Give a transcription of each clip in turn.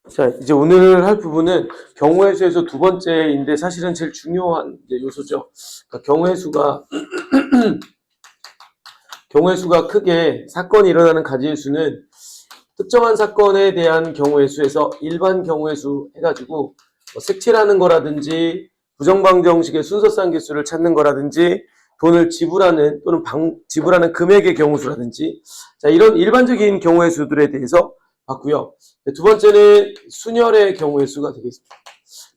자, 이제 오늘 할 부분은 경우의 수에서 두 번째인데 사실은 제일 중요한 이제 요소죠. 그러니까 경우의 수가 크게 사건이 일어나는 가지의 수는 특정한 사건에 대한 경우의 수에서 일반 경우의 수 해가지고 뭐 색칠하는 거라든지 부정방정식의 순서상 개수를 찾는 거라든지 돈을 지불하는 또는 지불하는 금액의 경우 수라든지 자, 이런 일반적인 경우의 수들에 대해서 봤고요. 두 번째는 순열의 경우의 수가 되겠습니다.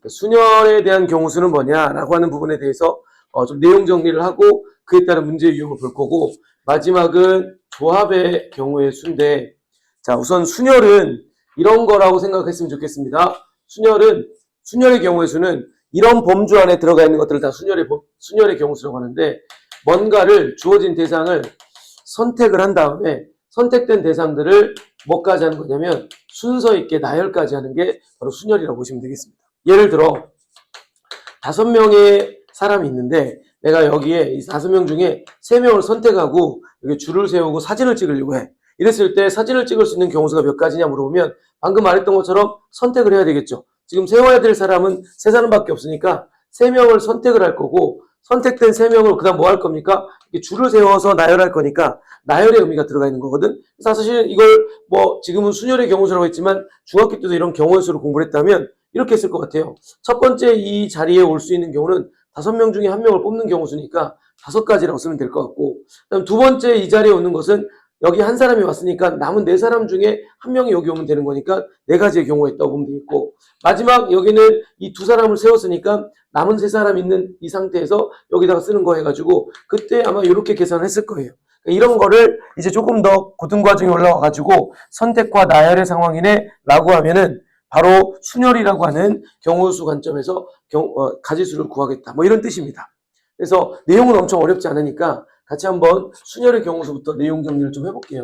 순열에 대한 경우 수는 뭐냐라고 하는 부분에 대해서 좀 내용 정리를 하고 그에 따른 문제 유형을 볼 거고 마지막은 조합의 경우의 수인데 자, 우선 순열은 이런 거라고 생각했으면 좋겠습니다. 순열의 경우의 수는 이런 범주 안에 들어가 있는 것들을 다 순열의 경우 수라고 하는데 뭔가를 주어진 대상을 선택을 한 다음에 선택된 대상들을 뭐까지 하는 거냐면 순서 있게 나열까지 하는 게 바로 순열이라고 보시면 되겠습니다. 예를 들어 5명의 사람이 있는데 내가 여기에 이 5명 중에 3명을 선택하고 여기 줄을 세우고 사진을 찍으려고 해. 이랬을 때 사진을 찍을 수 있는 경우 수가 몇 가지냐 물어보면 방금 말했던 것처럼 선택을 해야 되겠죠. 지금 세워야 될 사람은 3사람밖에 없으니까 3명을 선택을 할 거고 선택된 3명을 그 다음 뭐 할 겁니까? 줄을 세워서 나열할 거니까 나열의 의미가 들어가 있는 거거든. 사실 이걸 뭐 지금은 순열의 경우수라고 했지만 중학교 때도 이런 경우의 수를 공부를 했다면 이렇게 했을 것 같아요. 첫 번째 이 자리에 올 수 있는 경우는 5명 중에 1명을 뽑는 경우 수니까 5가지라고 쓰면 될 것 같고 그다음 두 번째 이 자리에 오는 것은 여기 한 사람이 왔으니까 남은 4사람 중에 1명이 여기 오면 되는 거니까 4가지의 경우가 있다고 보면 되겠고 마지막 여기는 이 2사람을 세웠으니까 남은 3사람 있는 이 상태에서 여기다가 쓰는 거 해가지고 그때 아마 이렇게 계산을 했을 거예요. 이런 거를 이제 조금 더 고등 과정에 올라와가지고 선택과 나열의 상황이네 라고 하면은 바로 순열이라고 하는 경우수 관점에서 가지수를 구하겠다 뭐 이런 뜻입니다. 그래서 내용은 엄청 어렵지 않으니까 같이 한번 순열의 경우수부터 내용 정리를 좀 해볼게요.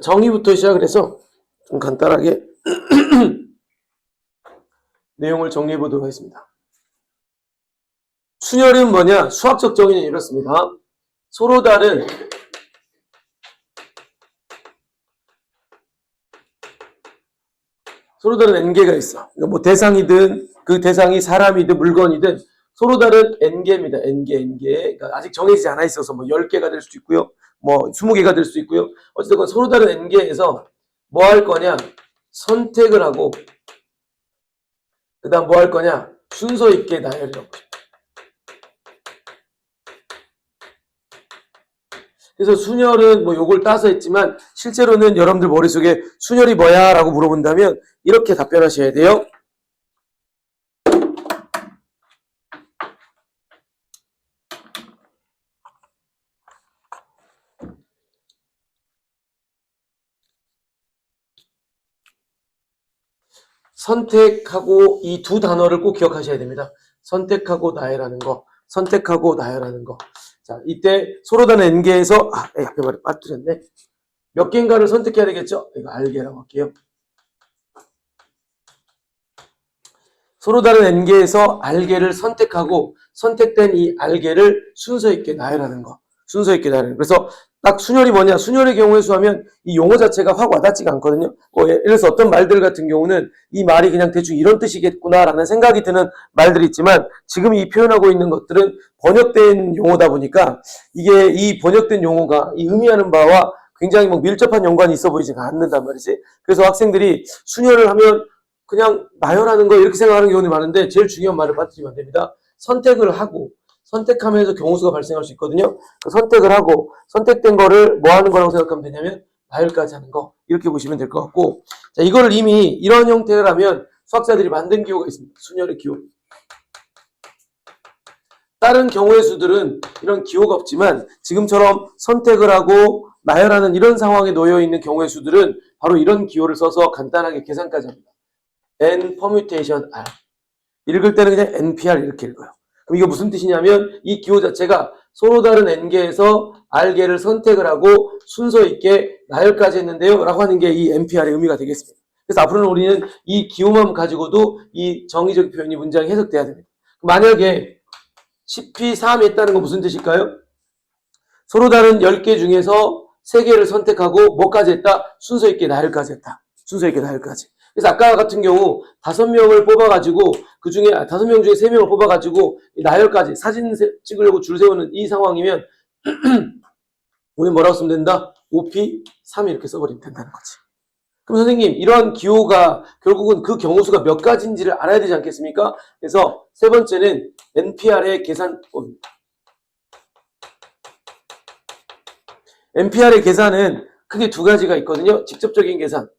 정의부터 시작을 해서 좀 간단하게 내용을 정리해 보도록 하겠습니다. 순열은 뭐냐? 수학적 정의는 이렇습니다. 서로 다른 n개가 있어. 그러니까 뭐 대상이든 그 대상이 사람이든 물건이든 서로 다른 n개입니다. n개. 그러니까 아직 정해지지 않아 있어서 뭐 10개가 될 수도 있고요. 뭐 20개가 될 수도 있고요. 어쨌든 서로 다른 n개에서 뭐 할 거냐? 선택을 하고 그 다음 뭐 할 거냐? 순서 있게 나열이라고. 그래서 순열은 뭐 요걸 따서 했지만 실제로는 여러분들 머릿속에 순열이 뭐야? 라고 물어본다면 이렇게 답변하셔야 돼요. 선택하고 이 두 단어를 꼭 기억하셔야 됩니다. 선택하고 나열하는 거. 선택하고 나열하는 거. 자, 이때 서로 다른 n개에서 앞에 말이 빠뜨렸네. 몇 개인가를 선택해야 되겠죠? 이거 알개라고 할게요. 서로 다른 n개에서 알개를 선택하고 선택된 이 알개를 순서 있게 나열하는 거. 순서 있게 나열하는 거. 그래서 딱 순열이 뭐냐? 순열의 경우에 수하면 이 용어 자체가 확 와닿지가 않거든요. 예를 들어서 어떤 말들 같은 경우는 이 말이 그냥 대충 이런 뜻이겠구나라는 생각이 드는 말들이 있지만 지금 이 표현하고 있는 것들은 번역된 용어다 보니까 이게 이 번역된 용어가 이 의미하는 바와 굉장히 뭐 밀접한 연관이 있어 보이지가 않는단 말이지. 그래서 학생들이 순열을 하면 그냥 나열하는 거 이렇게 생각하는 경우는 많은데 제일 중요한 말을 빠뜨리면 안 됩니다. 선택을 하고 선택하면서 경우수가 발생할 수 있거든요. 선택을 하고 선택된 거를 뭐 하는 거라고 생각하면 되냐면 나열까지 하는 거 이렇게 보시면 될 것 같고 자 이걸 이미 이런 형태라면 수학자들이 만든 기호가 있습니다. 순열의 기호. 다른 경우의 수들은 이런 기호가 없지만 지금처럼 선택을 하고 나열하는 이런 상황에 놓여 있는 경우의 수들은 바로 이런 기호를 써서 간단하게 계산까지 합니다. n permutation r 읽을 때는 그냥 npr 이렇게 읽어요. 그럼 이게 무슨 뜻이냐면 이 기호 자체가 서로 다른 n개에서 r개를 선택을 하고 순서 있게 나열까지 했는데요 라고 하는 게 이 npr의 의미가 되겠습니다. 그래서 앞으로는 우리는 이 기호만 가지고도 이 정의적 표현이 문장이 해석돼야 됩니다. 만약에 CP3 했다는 건 무슨 뜻일까요? 서로 다른 10개 중에서 3개를 선택하고 뭐까지 했다? 순서 있게 나열까지 했다. 순서 있게 나열까지. 그래서 아까 같은 경우 5명을 뽑아가지고 그 중에 5명 중에 3명을 뽑아가지고 나열까지 사진 찍으려고 줄 세우는 이 상황이면 우리 뭐라고 쓰면 된다? OP3 이렇게 써버리면 된다는 거지. 그럼 선생님 이러한 기호가 결국은 그 경우수가 몇 가지인지를 알아야 되지 않겠습니까? 그래서 세 번째는 NPR의 계산법입니다. NPR의 계산은 크게 2가지가 있거든요. 직접적인 계산.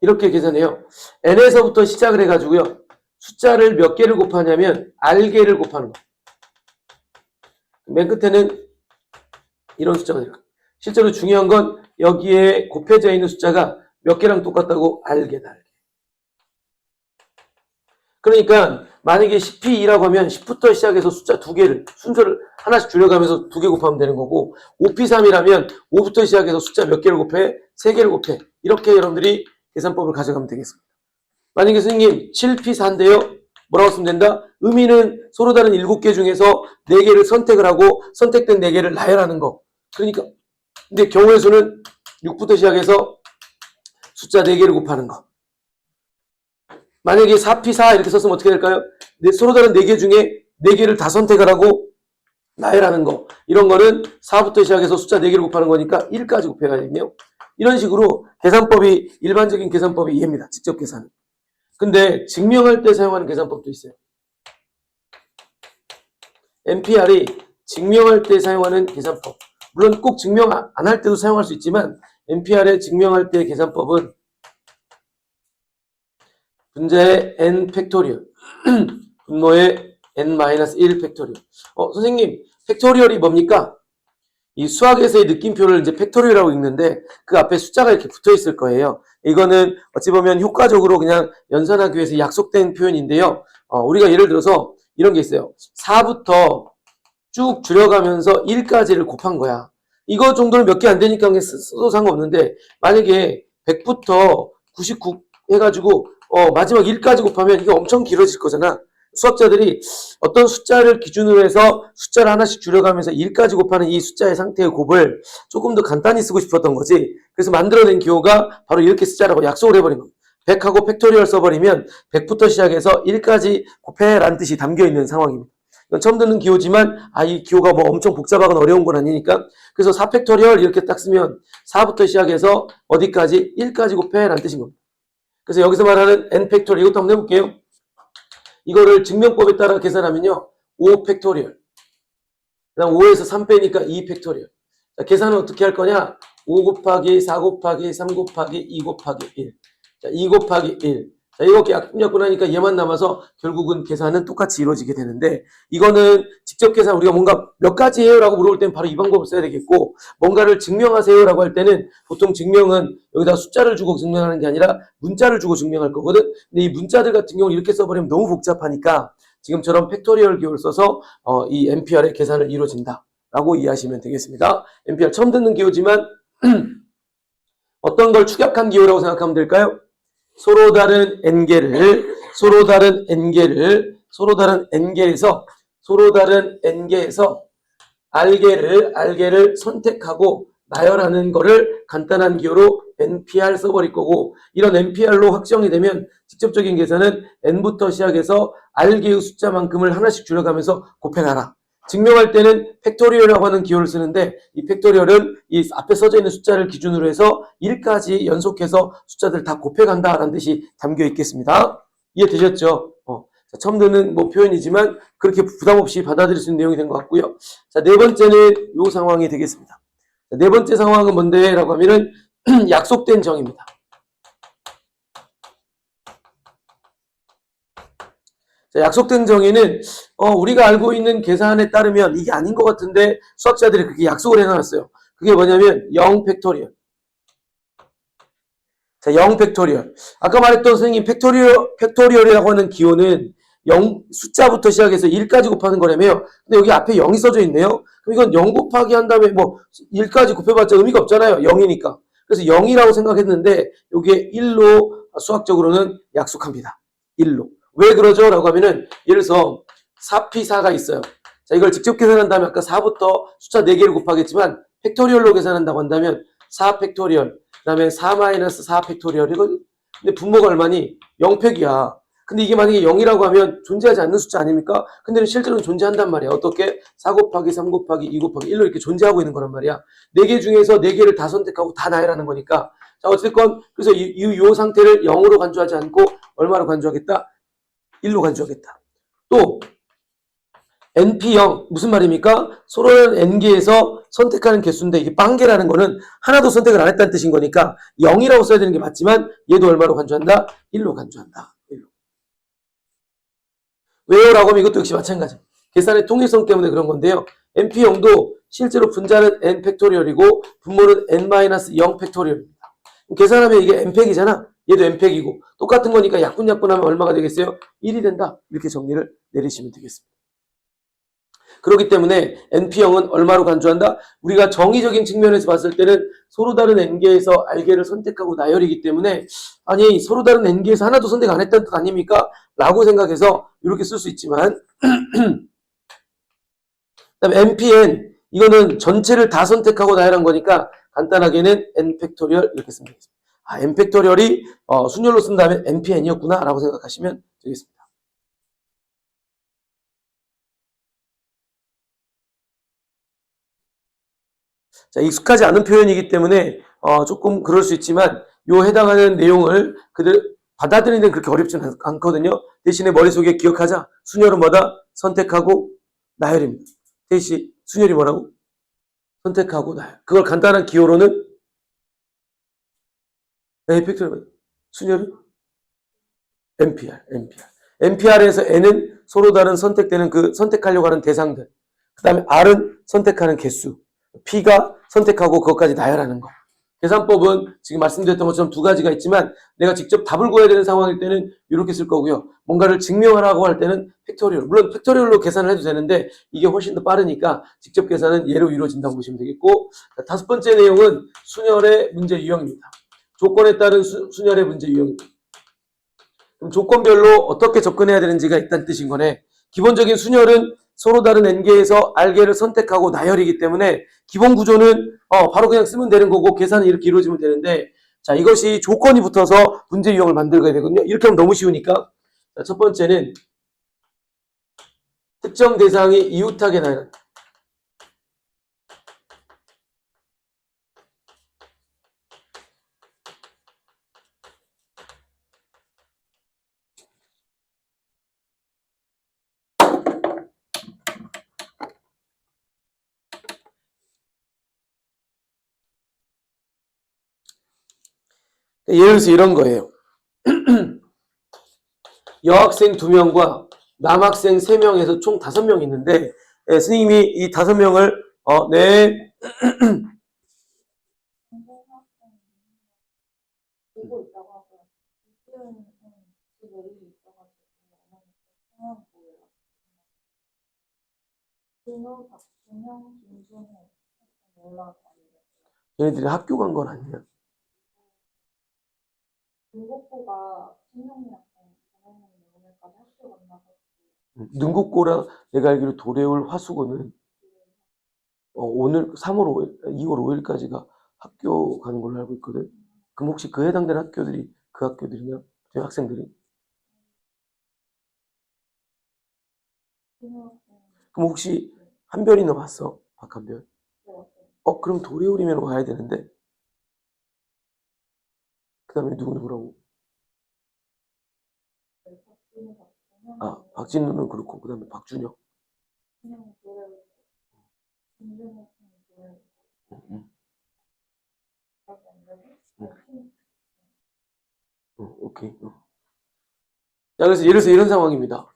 이렇게 계산해요. n에서부터 시작을 해가지고요. 숫자를 몇 개를 곱하냐면 r개를 곱하는 거. 맨 끝에는 이런 숫자가 돼요. 실제로 중요한 건 여기에 곱해져 있는 숫자가 몇 개랑 똑같다고 r개다. 그러니까 만약에 10P2라고 하면 10부터 시작해서 숫자 2개를 순서를 하나씩 줄여가면서 2개 곱하면 되는 거고 5P3이라면 5부터 시작해서 숫자 몇 개를 곱해? 3개를 곱해. 이렇게 여러분들이 계산법을 가져가면 되겠습니다. 만약에 선생님 7P4인데요. 뭐라고 쓰면 된다? 의미는 서로 다른 7개 중에서 4개를 선택을 하고 선택된 4개를 나열하는 거. 그러니까 근데 경우의 수는 6부터 시작해서 숫자 4개를 곱하는 거. 만약에 4P4 이렇게 썼으면 어떻게 될까요? 서로 다른 4개 중에 4개를 다 선택을 하고 나열하는 거. 이런 거는 4부터 시작해서 숫자 4개를 곱하는 거니까 1까지 곱해야겠네요. 이런 식으로 계산법이 일반적인 계산법이 이해입니다. 직접 계산. 근데 증명할 때 사용하는 계산법도 있어요. NPR이 증명할 때 사용하는 계산법. 물론 꼭 증명 안 할 때도 사용할 수 있지만 NPR의 증명할 때 계산법은 분자의 n 팩토리얼, 분모의 n-1 팩토리얼. 선생님, 팩토리얼이 뭡니까? 이 수학에서의 느낌표를 이제 팩토리얼이라고 읽는데 그 앞에 숫자가 이렇게 붙어 있을 거예요. 이거는 어찌 보면 효과적으로 그냥 연산하기 위해서 약속된 표현인데요. 우리가 예를 들어서 이런 게 있어요. 4부터 쭉 줄여가면서 1까지를 곱한 거야. 이거 정도는 몇 개 안 되니까 써도 상관없는데 만약에 100부터 99 해가지고 마지막 1까지 곱하면 이게 엄청 길어질 거잖아. 수학자들이 어떤 숫자를 기준으로 해서 숫자를 하나씩 줄여가면서 1까지 곱하는 이 숫자의 상태의 곱을 조금 더 간단히 쓰고 싶었던 거지. 그래서 만들어낸 기호가 바로 이렇게 쓰자라고 약속을 해버린 겁니다. 100하고 팩토리얼 써버리면 100부터 시작해서 1까지 곱해라는 뜻이 담겨있는 상황입니다. 이건 처음 듣는 기호지만 이 기호가 뭐 엄청 복잡하거나 어려운 건 아니니까 그래서 4팩토리얼 이렇게 딱 쓰면 4부터 시작해서 어디까지? 1까지 곱해라는 뜻인 겁니다. 그래서 여기서 말하는 n팩토리얼 이것도 한번 해볼게요. 이거를 증명법에 따라 계산하면요. 5팩토리얼. 그 다음 5에서 3 빼니까 2팩토리얼. 자, 계산은 어떻게 할 거냐? 5 곱하기 4 곱하기 3 곱하기 2 곱하기 1. 자, 2 곱하기 1. 자, 이렇게 약분약분 하니까 얘만 남아서 결국은 계산은 똑같이 이루어지게 되는데 이거는 직접 계산 우리가 뭔가 몇 가지 해요? 라고 물어볼 때는 바로 이 방법을 써야 되겠고 뭔가를 증명하세요? 라고 할 때는 보통 증명은 여기다 숫자를 주고 증명하는 게 아니라 문자를 주고 증명할 거거든. 근데 이 문자들 같은 경우는 이렇게 써버리면 너무 복잡하니까 지금처럼 팩토리얼 기호를 써서 이 NPR의 계산을 이루어진다 라고 이해하시면 되겠습니다. NPR 처음 듣는 기호지만 어떤 걸 축약한 기호라고 생각하면 될까요? 서로 다른 n개를 서로 다른 n개에서 r개를 선택하고 나열하는 거를 간단한 기호로 NPR 써버릴 거고 이런 NPR로 확정이 되면 직접적인 계산은 n부터 시작해서 r개의 숫자만큼을 하나씩 줄여가면서 곱해가라. 증명할 때는 팩토리얼이라고 하는 기호를 쓰는데 이 팩토리얼은 이 앞에 써져 있는 숫자를 기준으로 해서 1까지 연속해서 숫자들 다 곱해간다라는 뜻이 담겨 있겠습니다. 이해되셨죠? 자, 처음 듣는 표현이지만 그렇게 부담 없이 받아들일 수 있는 내용이 된 것 같고요. 자, 네 번째는 이 상황이 되겠습니다. 자, 네 번째 상황은 뭔데? 라고 하면은 약속된 정입니다. 자, 약속된 정의는 우리가 알고 있는 계산에 따르면 이게 아닌 것 같은데 수학자들이 그렇게 약속을 해놨어요. 그게 뭐냐면 0 팩토리얼. 자, 0 팩토리얼. 아까 말했던 선생님 팩토리얼이라고 하는 기호는 0 숫자부터 시작해서 1까지 곱하는 거라며요. 근데 여기 앞에 0이 써져 있네요. 그럼 이건 0 곱하기 한 다음에 1까지 곱해봤자 의미가 없잖아요. 0이니까. 그래서 0이라고 생각했는데 여기에 1로 수학적으로는 약속합니다. 1로. 왜 그러죠? 라고 하면은 예를 들어서 4p4가 있어요. 자, 이걸 직접 계산한다면 아까 4부터 숫자 4개를 곱하겠지만 팩토리얼로 계산한다고 한다면 4 팩토리얼, 그 다음에 4-4 팩토리얼이거든. 근데 분모가 얼마니? 0팩이야. 근데 이게 만약에 0이라고 하면 존재하지 않는 숫자 아닙니까? 근데 실제로는 존재한단 말이야. 어떻게? 4 곱하기 3 곱하기 2 곱하기 1로 이렇게 존재하고 있는 거란 말이야. 4개 중에서 4개를 다 선택하고 다 나열하는 거니까. 자, 어쨌건 그래서 이 상태를 0으로 간주하지 않고 얼마로 간주하겠다? 1로 간주하겠다. 또 NP0 무슨 말입니까? 서로는 N개에서 선택하는 개수인데 이게 빵개라는 거는 하나도 선택을 안 했다는 뜻인 거니까 0이라고 써야 되는 게 맞지만 얘도 얼마로 간주한다? 1로 간주한다. 1로. 왜요? 라고 하면 이것도 역시 마찬가지. 계산의 통일성 때문에 그런 건데요. NP0도 실제로 분자는 N 팩토리얼이고 분모는 N-0 팩토리얼입니다. 계산하면 이게 N팩이잖아. 얘도 N팩이고 똑같은 거니까 약분하면 얼마가 되겠어요? 1이 된다. 이렇게 정리를 내리시면 되겠습니다. 그렇기 때문에 NP0은 얼마로 간주한다? 우리가 정의적인 측면에서 봤을 때는 서로 다른 N개에서 R개를 선택하고 나열이기 때문에 아니 서로 다른 N개에서 하나도 선택 안 했다는 뜻 아닙니까? 라고 생각해서 이렇게 쓸 수 있지만 그다음에 NPN 이거는 전체를 다 선택하고 나열한 거니까 간단하게는 N 팩토리얼 이렇게 쓰면 되겠습니다. 아, N 팩토리얼이 순열로 쓴다면 NPN이었구나 라고 생각하시면 되겠습니다. 자, 익숙하지 않은 표현이기 때문에 조금 그럴 수 있지만 요 해당하는 내용을 그들 받아들이는 데 그렇게 어렵지는 않거든요. 대신에 머릿속에 기억하자. 순열은 뭐다? 선택하고 나열입니다. 대신 순열이 뭐라고? 선택하고 나열. 그걸 간단한 기호로는 팩토리얼 순열은 NPR에서 N은 서로 다른 선택되는 그 선택하려고 하는 대상들. 그 다음에 R은 선택하는 개수. P가 선택하고 그것까지 나열하는 거. 계산법은 지금 말씀드렸던 것처럼 두 가지가 있지만 내가 직접 답을 구해야 되는 상황일 때는 이렇게 쓸 거고요. 뭔가를 증명하라고 할 때는 팩토리얼. 물론 팩토리얼로 계산을 해도 되는데 이게 훨씬 더 빠르니까 직접 계산은 얘로 이루어진다고 보시면 되겠고 다섯 번째 내용은 순열의 문제 유형입니다. 조건에 따른 순열의 문제 유형입니다. 그럼 조건별로 어떻게 접근해야 되는지가 있다는 뜻인 거네. 기본적인 순열은 서로 다른 N개에서 R개를 선택하고 나열이기 때문에 기본 구조는 바로 그냥 쓰면 되는 거고 계산이 이렇게 이루어지면 되는데 자 이것이 조건이 붙어서 문제 유형을 만들게 되거든요. 이렇게 하면 너무 쉬우니까 자, 첫 번째는 특정 대상이 이웃하게 나열한다. 예를 들어서 이런 거예요. 여학생 2명과 남학생 3명에서 총 5명 있는데 스님이 이 5명을 네 보고 있다고 하고요. 이때는 그 내일이 있어가지고 상황 보여요. 준호, 박준영, 김준호 연락 아니에요. 얘네들이 학교 간 건 아니야. 중국보가 신용이랑 전화는 오늘까지 학교 만나가지고 능국고랑 내가 알기로 도래울 화수고는 오늘 3월 5일, 2월 5일까지가 학교 가는 걸로 알고 있거든. 그럼 혹시 그 해당되는 학교들이 그 학교들이냐? 저희 학생들이? 신용 그럼 혹시 한별이는 왔어? 박한별? 네. 그럼 도래울이면 와야 되는데. 그 다음에 누구라고? 박준호, 박준영 아, 박진우는 그렇고, 그 다음에 박준혁. 신용 노래 김준호 노래 기억이 안 나고 오케이. 자, 그래서 예를 들어서 이런 상황입니다.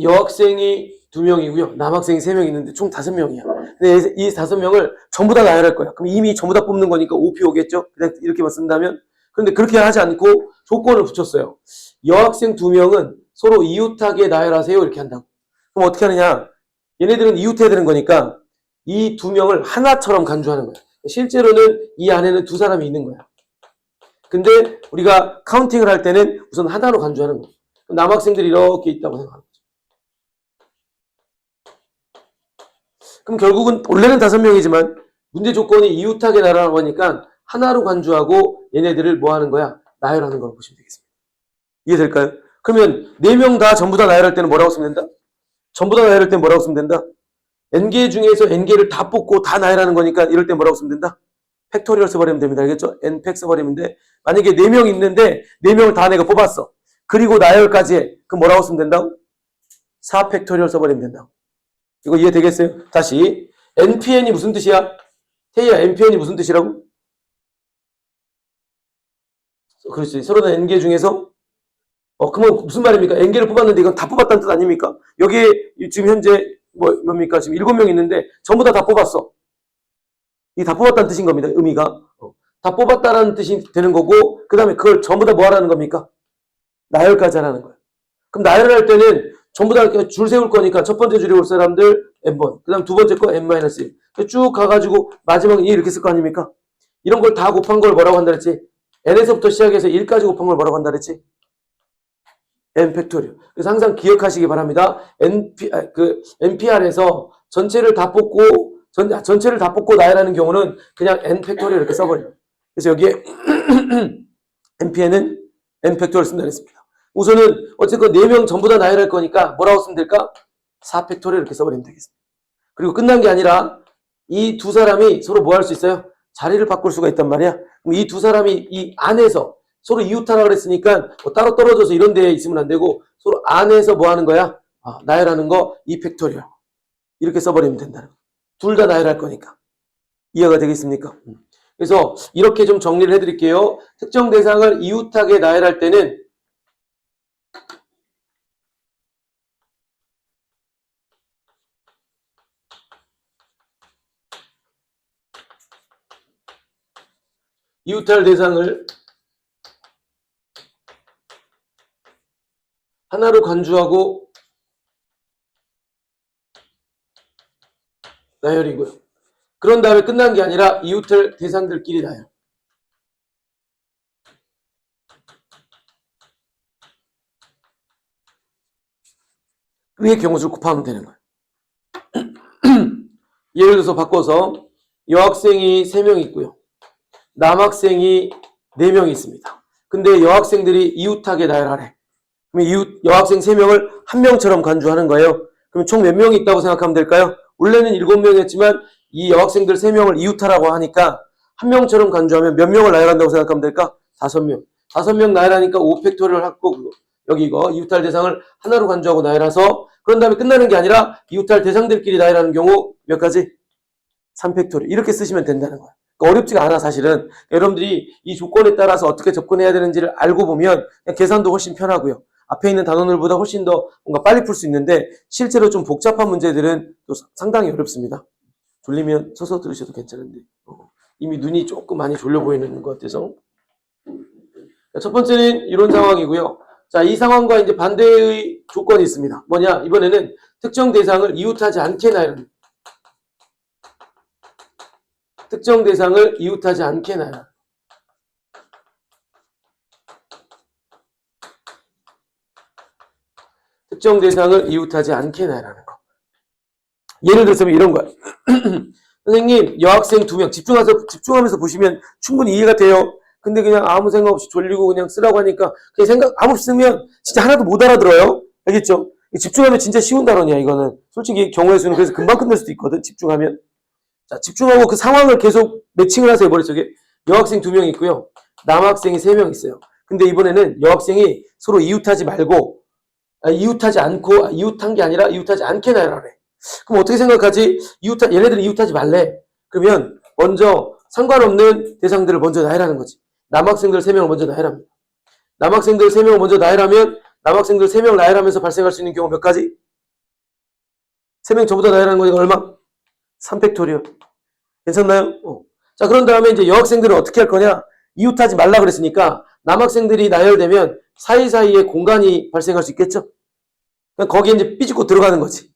여학생이 2명이고요. 남학생이 3명 있는데 총 5명이야. 근데 이 5명을 전부 다 나열할 거야. 그럼 이미 전부 다 뽑는 거니까 5P 오겠죠? 그냥 이렇게만 쓴다면? 그런데 그렇게 하지 않고 조건을 붙였어요. 여학생 2명은 서로 이웃하게 나열하세요. 이렇게 한다고. 그럼 어떻게 하느냐? 얘네들은 이웃해야 되는 거니까 이 2명을 하나처럼 간주하는 거야. 실제로는 이 안에는 2사람이 있는 거야. 근데 우리가 카운팅을 할 때는 우선 하나로 간주하는 거야. 남학생들이 이렇게 있다고 생각하는 거죠. 그럼 결국은 원래는 5명이지만 문제 조건이 이웃하게 나열하라고 하니까 하나로 간주하고 얘네들을 뭐 하는 거야? 나열하는 걸 보시면 되겠습니다. 이해될까요? 그러면 4명 다 전부 다 나열할 때는 뭐라고 쓰면 된다? 전부 다 나열할 때는 뭐라고 쓰면 된다? n개 중에서 n개를 다 뽑고 다 나열하는 거니까 이럴 때 뭐라고 쓰면 된다? 팩토리얼 써버리면 됩니다. 알겠죠? n팩 써버리면 돼. 만약에 4명 있는데 4명을 다 내가 뽑았어. 그리고 나열까지 해. 그럼 뭐라고 쓰면 된다고? 4팩토리얼 써버리면 된다고. 이거 이해되겠어요? 다시. npn이 무슨 뜻이야? 태희야, npn이 무슨 뜻이라고? 그렇지. 서로 다 n개 중에서 그러면 무슨 말입니까? n개를 뽑았는데 이건 다 뽑았다는 뜻 아닙니까? 여기에 지금 현재 뭡니까? 지금 7명 있는데 전부 다 뽑았어. 이게 다 뽑았다는 뜻인 겁니다. 의미가. 다 뽑았다라는 뜻이 되는 거고 그 다음에 그걸 전부 다 뭐 하라는 겁니까? 나열까지 하라는 거예요. 그럼 나열을 할 때는 전부 다 줄 세울 거니까 첫 번째 줄에 올 사람들 n번, 그 다음 두 번째 거 n-1. 쭉 가가지고 마지막에 2 이렇게 쓸 거 아닙니까? 이런 걸 다 곱한 걸 뭐라고 한다 그랬지? n에서부터 시작해서 1까지 곱한 걸 뭐라고 한다 그랬지? n 팩토리얼. 그래서 항상 기억하시기 바랍니다. NPR에서 전체를 다 뽑고 전체를 다 뽑고 나열하는 경우는 그냥 n 팩토리얼 이렇게 써버려요. 그래서 여기에 NPN은 n 팩토리얼 쓴다 그랬습니다. 우선은 어쨌든 4명 전부 다 나열할 거니까 뭐라고 쓰면 될까? 4 팩토리얼 이렇게 써버리면 되겠습니다. 그리고 끝난 게 아니라 이 두 사람이 서로 뭐 할 수 있어요? 자리를 바꿀 수가 있단 말이야. 그럼 이 두 사람이 이 안에서 서로 이웃하라 그랬으니까 뭐 따로 떨어져서 이런 데에 있으면 안 되고 서로 안에서 뭐 하는 거야? 나열하는 거 2 팩토리얼 이렇게 써버리면 된다는 거야. 둘 다 나열할 거니까. 이해가 되겠습니까? 그래서 이렇게 좀 정리를 해드릴게요. 특정 대상을 이웃하게 나열할 때는 이웃할 대상을 하나로 간주하고 나열이고요. 그런 다음에 끝난 게 아니라 이웃할 대상들끼리 나열. 그게 경우수를 곱하면 되는 거예요. 예를 들어서 바꿔서 여학생이 3명 있고요. 남학생이 4명 있습니다. 근데 여학생들이 이웃하게 나열하래. 그럼 여학생 3명을 한 명처럼 간주하는 거예요. 그럼 총 몇 명이 있다고 생각하면 될까요? 원래는 7명이었지만 이 여학생들 3명을 이웃하라고 하니까 한 명처럼 간주하면 몇 명을 나열한다고 생각하면 될까? 5명. 5명 나열하니까 5팩토리얼 하고 여기 이거 이웃할 대상을 하나로 간주하고 나열해서 그런 다음에 끝나는 게 아니라 이웃할 대상들끼리 나열하는 경우 몇 가지? 3팩토리얼. 이렇게 쓰시면 된다는 거예요. 그러니까 어렵지가 않아 사실은. 여러분들이 이 조건에 따라서 어떻게 접근해야 되는지를 알고 보면 그냥 계산도 훨씬 편하고요. 앞에 있는 단원들보다 훨씬 더 뭔가 빨리 풀 수 있는데 실제로 좀 복잡한 문제들은 또 상당히 어렵습니다. 졸리면 서서 들으셔도 괜찮은데 이미 눈이 조금 많이 졸려 보이는 것 같아서 첫 번째는 이런 상황이고요. 자, 이 상황과 이제 반대의 조건이 있습니다. 뭐냐? 이번에는 특정 대상을 이웃하지 않게 나열합니다. 특정 대상을 이웃하지 않게 나열. 특정 대상을 이웃하지 않게 나열하는 거. 예를 들어서 이런 거야. 선생님, 여학생 2명 집중하면서 보시면 충분히 이해가 돼요. 근데 그냥 아무 생각 없이 졸리고 그냥 쓰라고 하니까 그냥 생각 아무 없이 쓰면 진짜 하나도 못 알아들어요. 알겠죠? 집중하면 진짜 쉬운 단원이야, 이거는. 솔직히 경우의 수는 그래서 금방 끝낼 수도 있거든, 집중하면. 자, 집중하고 그 상황을 계속 매칭을 하세요, 머릿속에. 여학생 2명 있고요. 남학생이 3명 있어요. 근데 이번에는 여학생이 서로 이웃하지 말고, 이웃하지 않고, 이웃한 게 아니라 이웃하지 않게 나열하래. 그럼 어떻게 생각하지? 얘네들은 이웃하지 말래. 그러면 먼저 상관없는 대상들을 먼저 나열하는 거지. 남학생들 3명을 먼저 나열합니다. 남학생들 3명을 먼저 나열하면 남학생들 3명 나열하면서 발생할 수 있는 경우 몇 가지? 3명 전부 다 나열하는 거니까 얼마? 3팩토리얼. 괜찮나요? 자, 그런 다음에 이제 여학생들은 어떻게 할 거냐? 이웃하지 말라 그랬으니까 남학생들이 나열되면 사이사이에 공간이 발생할 수 있겠죠? 그러니까 거기에 이제 삐집고 들어가는 거지.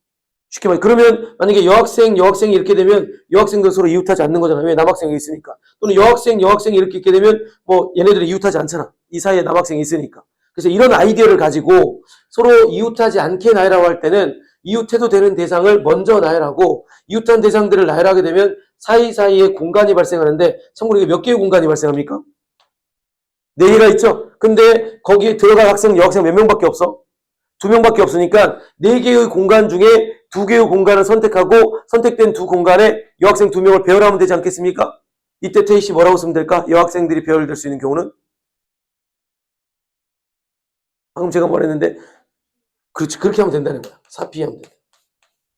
쉽게 말해. 그러면 만약에 여학생이 이렇게 되면 여학생들 서로 이웃하지 않는 거잖아요. 왜? 남학생이 있으니까. 또는 여학생이 이렇게 있게 되면 뭐 얘네들이 이웃하지 않잖아. 이 사이에 남학생이 있으니까. 그래서 이런 아이디어를 가지고 서로 이웃하지 않게 나열하고 할 때는 이웃해도 되는 대상을 먼저 나열하고 이웃한 대상들을 나열하게 되면 사이사이에 공간이 발생하는데 참고로 이게 몇 개의 공간이 발생합니까? 4개가 있죠? 근데 거기에 들어갈 학생, 여학생 몇 명밖에 없어? 2명밖에 없으니까 4개의 공간 중에 2개의 공간을 선택하고 선택된 2공간에 여학생 2명을 배열하면 되지 않겠습니까? 이때 태희 씨 뭐라고 쓰면 될까? 여학생들이 배열될 수 있는 경우는? 방금 제가 말했는데 그렇지, 그렇게 하면 된다는 거야. 4P 하면 돼.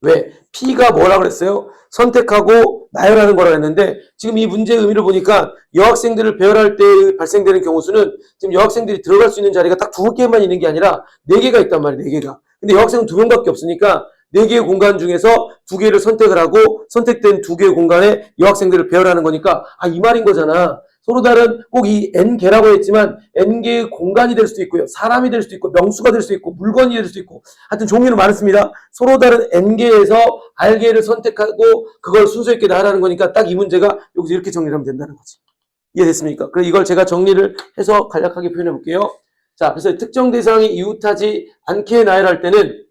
왜? P가 뭐라 그랬어요? 선택하고 나열하는 거라 했는데 지금 이 문제의 의미를 보니까 여학생들을 배열할 때 발생되는 경우 수는 지금 여학생들이 들어갈 수 있는 자리가 딱 2개만 있는 게 아니라 4개가 있단 말이에요. 4개가. 근데 여학생은 2명밖에 없으니까 4개의 공간 중에서 2개를 선택을 하고 선택된 2개의 공간에 여학생들을 배열하는 거니까 이 말인 거잖아. 서로 다른 꼭 이 N개라고 했지만 N개의 공간이 될 수도 있고요. 사람이 될 수도 있고 명수가 될 수도 있고 물건이 될 수도 있고 하여튼 종류는 많습니다. 서로 다른 N개에서 R개를 선택하고 그걸 순서 있게 나열하는 거니까 딱 이 문제가 여기서 이렇게 정리하면 된다는 거지. 이해됐습니까? 그래서 이걸 제가 정리를 해서 간략하게 표현해 볼게요. 자, 그래서 특정 대상이 이웃하지 않게 나열할 때는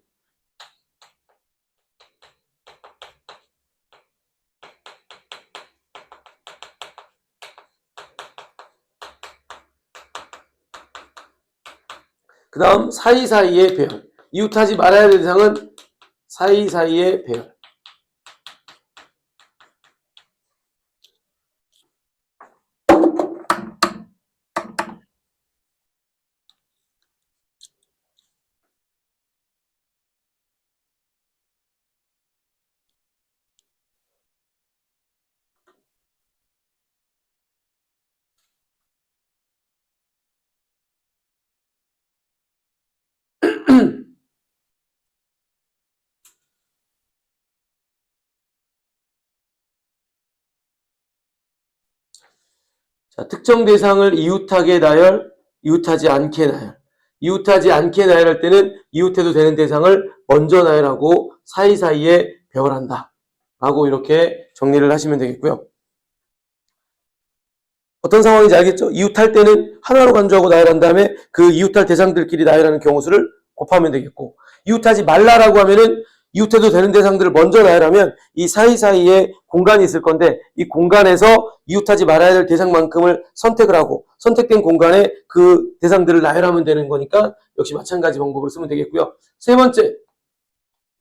그 다음 사이사이의 배열. 이웃하지 말아야 할 대상은 사이사이의 배열. 자, 특정 대상을 이웃하게 나열, 이웃하지 않게 나열. 이웃하지 않게 나열할 때는 이웃해도 되는 대상을 먼저 나열하고 사이사이에 배열한다. 라고 이렇게 정리를 하시면 되겠고요. 어떤 상황인지 알겠죠? 이웃할 때는 하나로 간주하고 나열한 다음에 그 이웃할 대상들끼리 나열하는 경우 수를 곱하면 되겠고, 이웃하지 말라라고 하면은 이웃해도 되는 대상들을 먼저 나열하면 이 사이사이에 공간이 있을 건데 이 공간에서 이웃하지 말아야 될 대상만큼을 선택을 하고 선택된 공간에 그 대상들을 나열하면 되는 거니까 역시 마찬가지 방법으로 쓰면 되겠고요. 세 번째,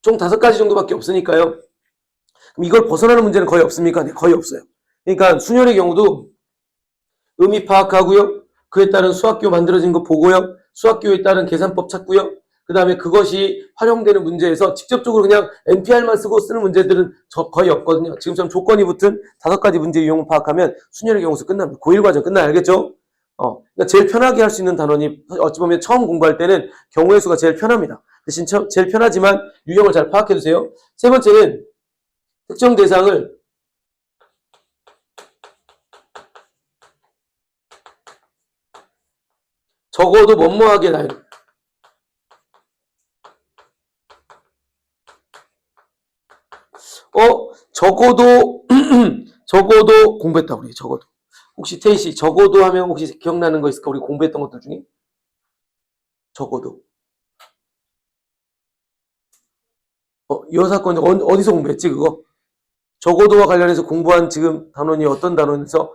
총 5가지 정도밖에 없으니까요. 그럼 이걸 벗어나는 문제는 거의 없습니까? 네, 거의 없어요. 그러니까 수열의 경우도 의미 파악하고요. 그에 따른 수학교 만들어진 거 보고요. 수학교에 따른 계산법 찾고요. 그 다음에 그것이 활용되는 문제에서 직접적으로 그냥 NPR만 쓰고 쓰는 문제들은 거의 없거든요. 지금처럼 조건이 붙은 5가지 문제 유형을 파악하면 순열의 경우수 끝납니다. 고1 과정 끝나요. 알겠죠? 그러니까 제일 편하게 할 수 있는 단원이 어찌 보면 처음 공부할 때는 경우의 수가 제일 편합니다. 대신 제일 편하지만 유형을 잘 파악해주세요. 세 번째는 특정 대상을 적어도 뭐뭐하게 나열. 적어도 공부했다, 우리, 적어도. 혹시 태희 씨, 적어도 하면 혹시 기억나는 거 있을까? 우리 공부했던 것들 중에? 적어도. 이 사건 어디서 공부했지, 그거? 적어도와 관련해서 공부한 지금 단원이 어떤 단원에서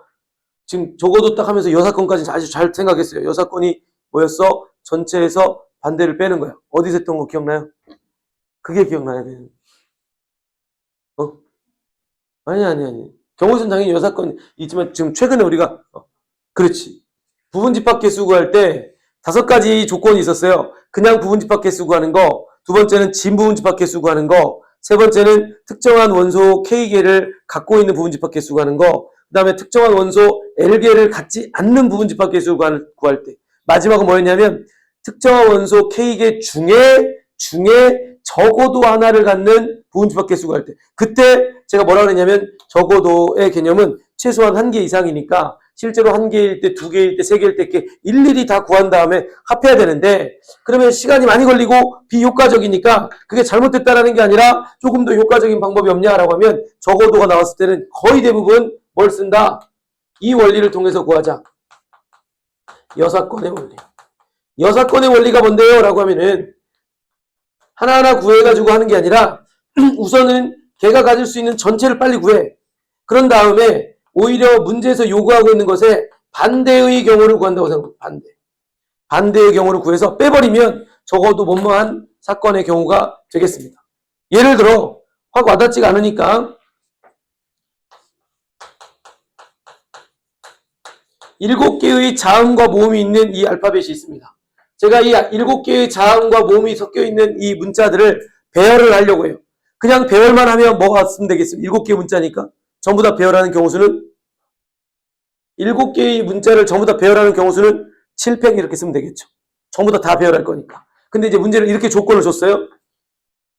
지금 적어도 딱 하면서 여사건까지 아주 잘 생각했어요. 여사건이 뭐였어? 전체에서 반대를 빼는 거야. 어디서 했던 거 기억나요? 그게 기억나야 돼. 아니. 경우에서는 당연히 여사건 있지만 지금 최근에 우리가 그렇지. 부분집합계 수구할 때 5가지 조건이 있었어요. 그냥 부분집합계 수구하는 거, 두 번째는 진부분집합계 수구하는 거, 세 번째는 특정한 원소 K개를 갖고 있는 부분집합계 수구하는 거, 그 다음에 특정한 원소 L개를 갖지 않는 부분집합계 수구할 때, 마지막은 뭐였냐면 특정한 원소 K개 중에 적어도 하나를 갖는 부분집합계 수구할 때, 그때 제가 뭐라 그랬냐면 적어도의 개념은 최소한 1개 이상이니까 실제로 1개일 때, 2개일 때, 3개일 때 이렇게 일일이 다 구한 다음에 합해야 되는데 그러면 시간이 많이 걸리고 비효과적이니까 그게 잘못됐다라는 게 아니라 조금 더 효과적인 방법이 없냐라고 하면 적어도가 나왔을 때는 거의 대부분 뭘 쓴다? 이 원리를 통해서 구하자. 여사건의 원리. 여사건의 원리가 뭔데요? 라고 하면은 하나하나 구해가지고 하는 게 아니라 우선은 걔가 가질 수 있는 전체를 빨리 구해. 그런 다음에 오히려 문제에서 요구하고 있는 것에 반대의 경우를 구한다고 생각합니다. 반대의 경우를 구해서 빼버리면 적어도 뭐뭐한 사건의 경우가 되겠습니다. 예를 들어 확 와닿지가 않으니까 7개의 자음과 모음이 있는 이 알파벳이 있습니다. 제가 이 7개의 자음과 모음이 섞여 있는 이 문자들을 배열을 하려고 해요. 그냥 배열만 하면 뭐가 쓰면 되겠습니까? 7개의 문자니까. 전부 다 배열하는 경우 수는 7개의 문자를 전부 다 배열하는 경우 수는 7팩 이렇게 쓰면 되겠죠. 전부 다 배열할 거니까. 근데 이제 문제를 이렇게 조건을 줬어요.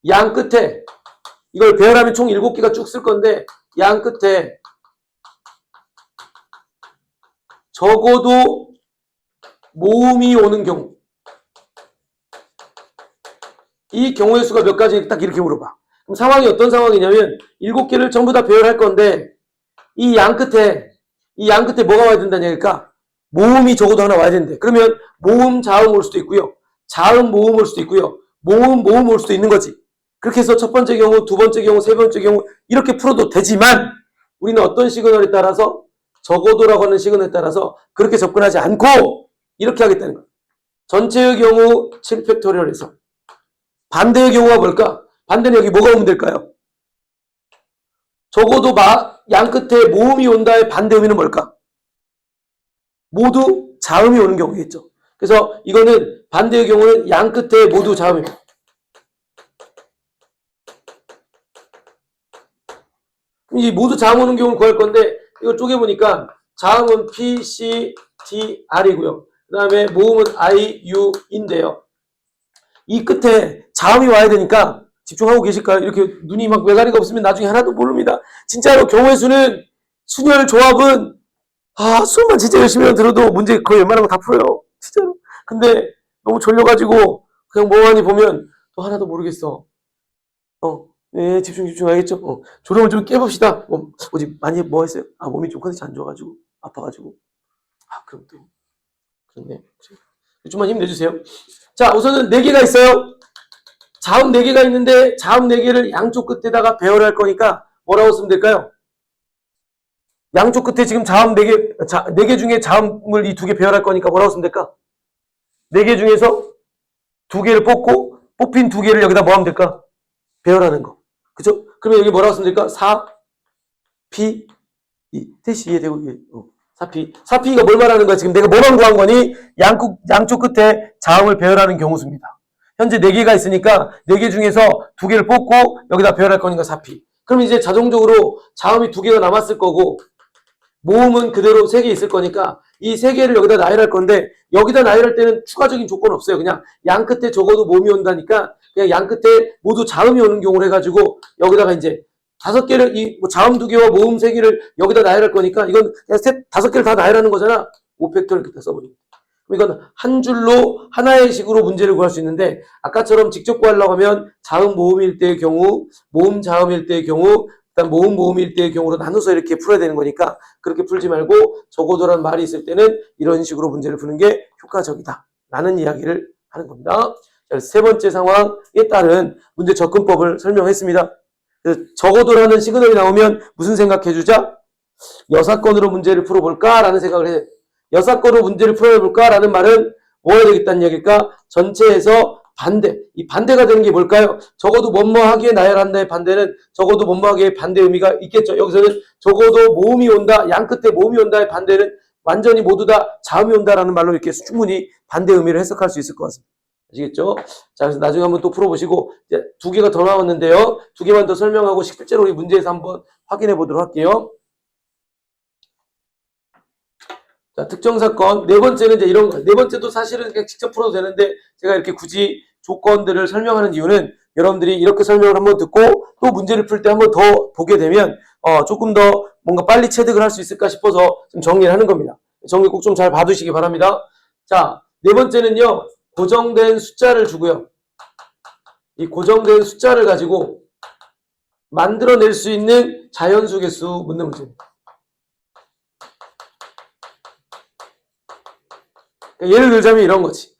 양 끝에 이걸 배열하면 총 7개가 쭉 쓸 건데 양 끝에 적어도 모음이 오는 경우 이 경우의 수가 몇 가지 딱 이렇게 물어봐. 그럼 상황이 어떤 상황이냐면 7개를 전부 다 배열할 건데 이 양 끝에 뭐가 와야 된다는 얘기일까? 모음이 적어도 하나 와야 된대. 그러면 모음 자음 올 수도 있고요. 자음 모음 올 수도 있고요. 모음 모음 올 수도 있는 거지. 그렇게 해서 첫 번째 경우, 두 번째 경우, 세 번째 경우 이렇게 풀어도 되지만 우리는 어떤 시그널에 따라서 적어도라고 하는 시그널에 따라서 그렇게 접근하지 않고 이렇게 하겠다는 거예요. 전체의 경우 7팩토리얼에서 반대의 경우가 뭘까? 반대는 여기 뭐가 오면 될까요? 적어도 양 끝에 모음이 온다의 반대 의미는 뭘까? 모두 자음이 오는 경우겠죠. 그래서 이거는 반대의 경우는 양 끝에 모두 자음입니다. 이 모두 자음 오는 경우를 구할 건데 이걸 쪼개보니까 자음은 P, C, D, R이고요. 그 다음에 모음은 I, U, 인데요. 이 끝에 자음이 와야 되니까 집중하고 계실까요? 이렇게 눈이 막 외가리가 없으면 나중에 하나도 모릅니다. 진짜로 경우의 수는 순열 조합은 수업만 진짜 열심히 들어도 문제 거의 웬만한 거 다 풀어요. 진짜로. 근데 너무 졸려가지고 그냥 멍하니 보면 또 하나도 모르겠어. 네, 집중 알겠죠? 졸음을 좀 깨봅시다. 어제 많이 뭐 했어요? 몸이 좀 컨디션 안 좋아가지고 아파가지고. 그럼 또 그렇네. 좀만 힘내주세요. 자, 우선은 4개가 있어요. 자음 4개가 있는데 자음 4개를 양쪽 끝에다가 배열할 거니까 뭐라고 쓰면 될까요? 양쪽 끝에 지금 자음 4개 중에 자음을 이 2개 배열할 거니까 뭐라고 쓰면 될까? 4개 중에서 2개를 뽑고 뽑힌 2개를 여기다 뭐 하면 될까? 배열하는 거. 그죠? 그러면 여기 뭐라고 쓰면 될까? 4P 대시 이해되고 4P. 4P가 뭘 말하는 거야? 지금 내가 뭐만 구한 거니? 양쪽 끝에 자음을 배열하는 경우 수입니다. 현재 4개가 있으니까 4개 중에서 2개를 뽑고 여기다 배열할 거니까 4P. 그럼 이제 자동적으로 자음이 2개가 남았을 거고 모음은 그대로 3개 있을 거니까 이 3개를 여기다 나열할 건데 여기다 나열할 때는 추가적인 조건 없어요. 그냥 양 끝에 적어도 모음이 온다니까 그냥 양 끝에 모두 자음이 오는 경우를 해가지고 여기다가 이제 5개를 자음 2개와 모음 3개를 여기다 나열할 거니까 이건 그냥 5개를 다 나열하는 거잖아. 5팩터를 이렇게 써버리고. 이건 한 줄로 하나의 식으로 문제를 구할 수 있는데 아까처럼 직접 구하려고 하면 자음 모음일 때의 경우, 모음 자음일 때의 경우, 일단 모음 모음일 때의 경우로 나눠서 이렇게 풀어야 되는 거니까 그렇게 풀지 말고 적어도라는 말이 있을 때는 이런 식으로 문제를 푸는 게 효과적이다 라는 이야기를 하는 겁니다. 자, 세 번째 상황에 따른 문제 접근법을 설명했습니다. 적어도라는 시그널이 나오면 무슨 생각해주자? 여사건으로 문제를 풀어볼까? 라는 생각을 해요. 여사건으로 문제를 풀어볼까? 라는 말은 뭐 해야 되겠다는 얘기일까? 전체에서 반대. 이 반대가 되는 게 뭘까요? 적어도 뭐뭐하기에 나열한다의 반대는 적어도 뭐뭐하기에 반대 의미가 있겠죠. 여기서는 적어도 모음이 온다. 양 끝에 모음이 온다의 반대는 완전히 모두 다 자음이 온다라는 말로 이렇게 충분히 반대 의미를 해석할 수 있을 것 같습니다. 아시겠죠? 자, 그래서 나중에 한번 또 풀어보시고 이제 2개가 더 나왔는데요. 2개만 더 설명하고 실제로 우리 문제에서 한번 확인해 보도록 할게요. 자, 특정 사건. 네 번째는 이제 이런 거. 네 번째도 사실은 그냥 직접 풀어도 되는데 제가 이렇게 굳이 조건들을 설명하는 이유는 여러분들이 이렇게 설명을 한번 듣고 또 문제를 풀 때 한번 더 보게 되면 조금 더 뭔가 빨리 체득을 할 수 있을까 싶어서 좀 정리를 하는 겁니다. 정리 꼭 좀 잘 봐두시기 바랍니다. 자, 네 번째는요. 고정된 숫자를 주고요. 이 고정된 숫자를 가지고 만들어낼 수 있는 자연수 개수 묻는 문제입니다. 예를 들자면 이런 거지.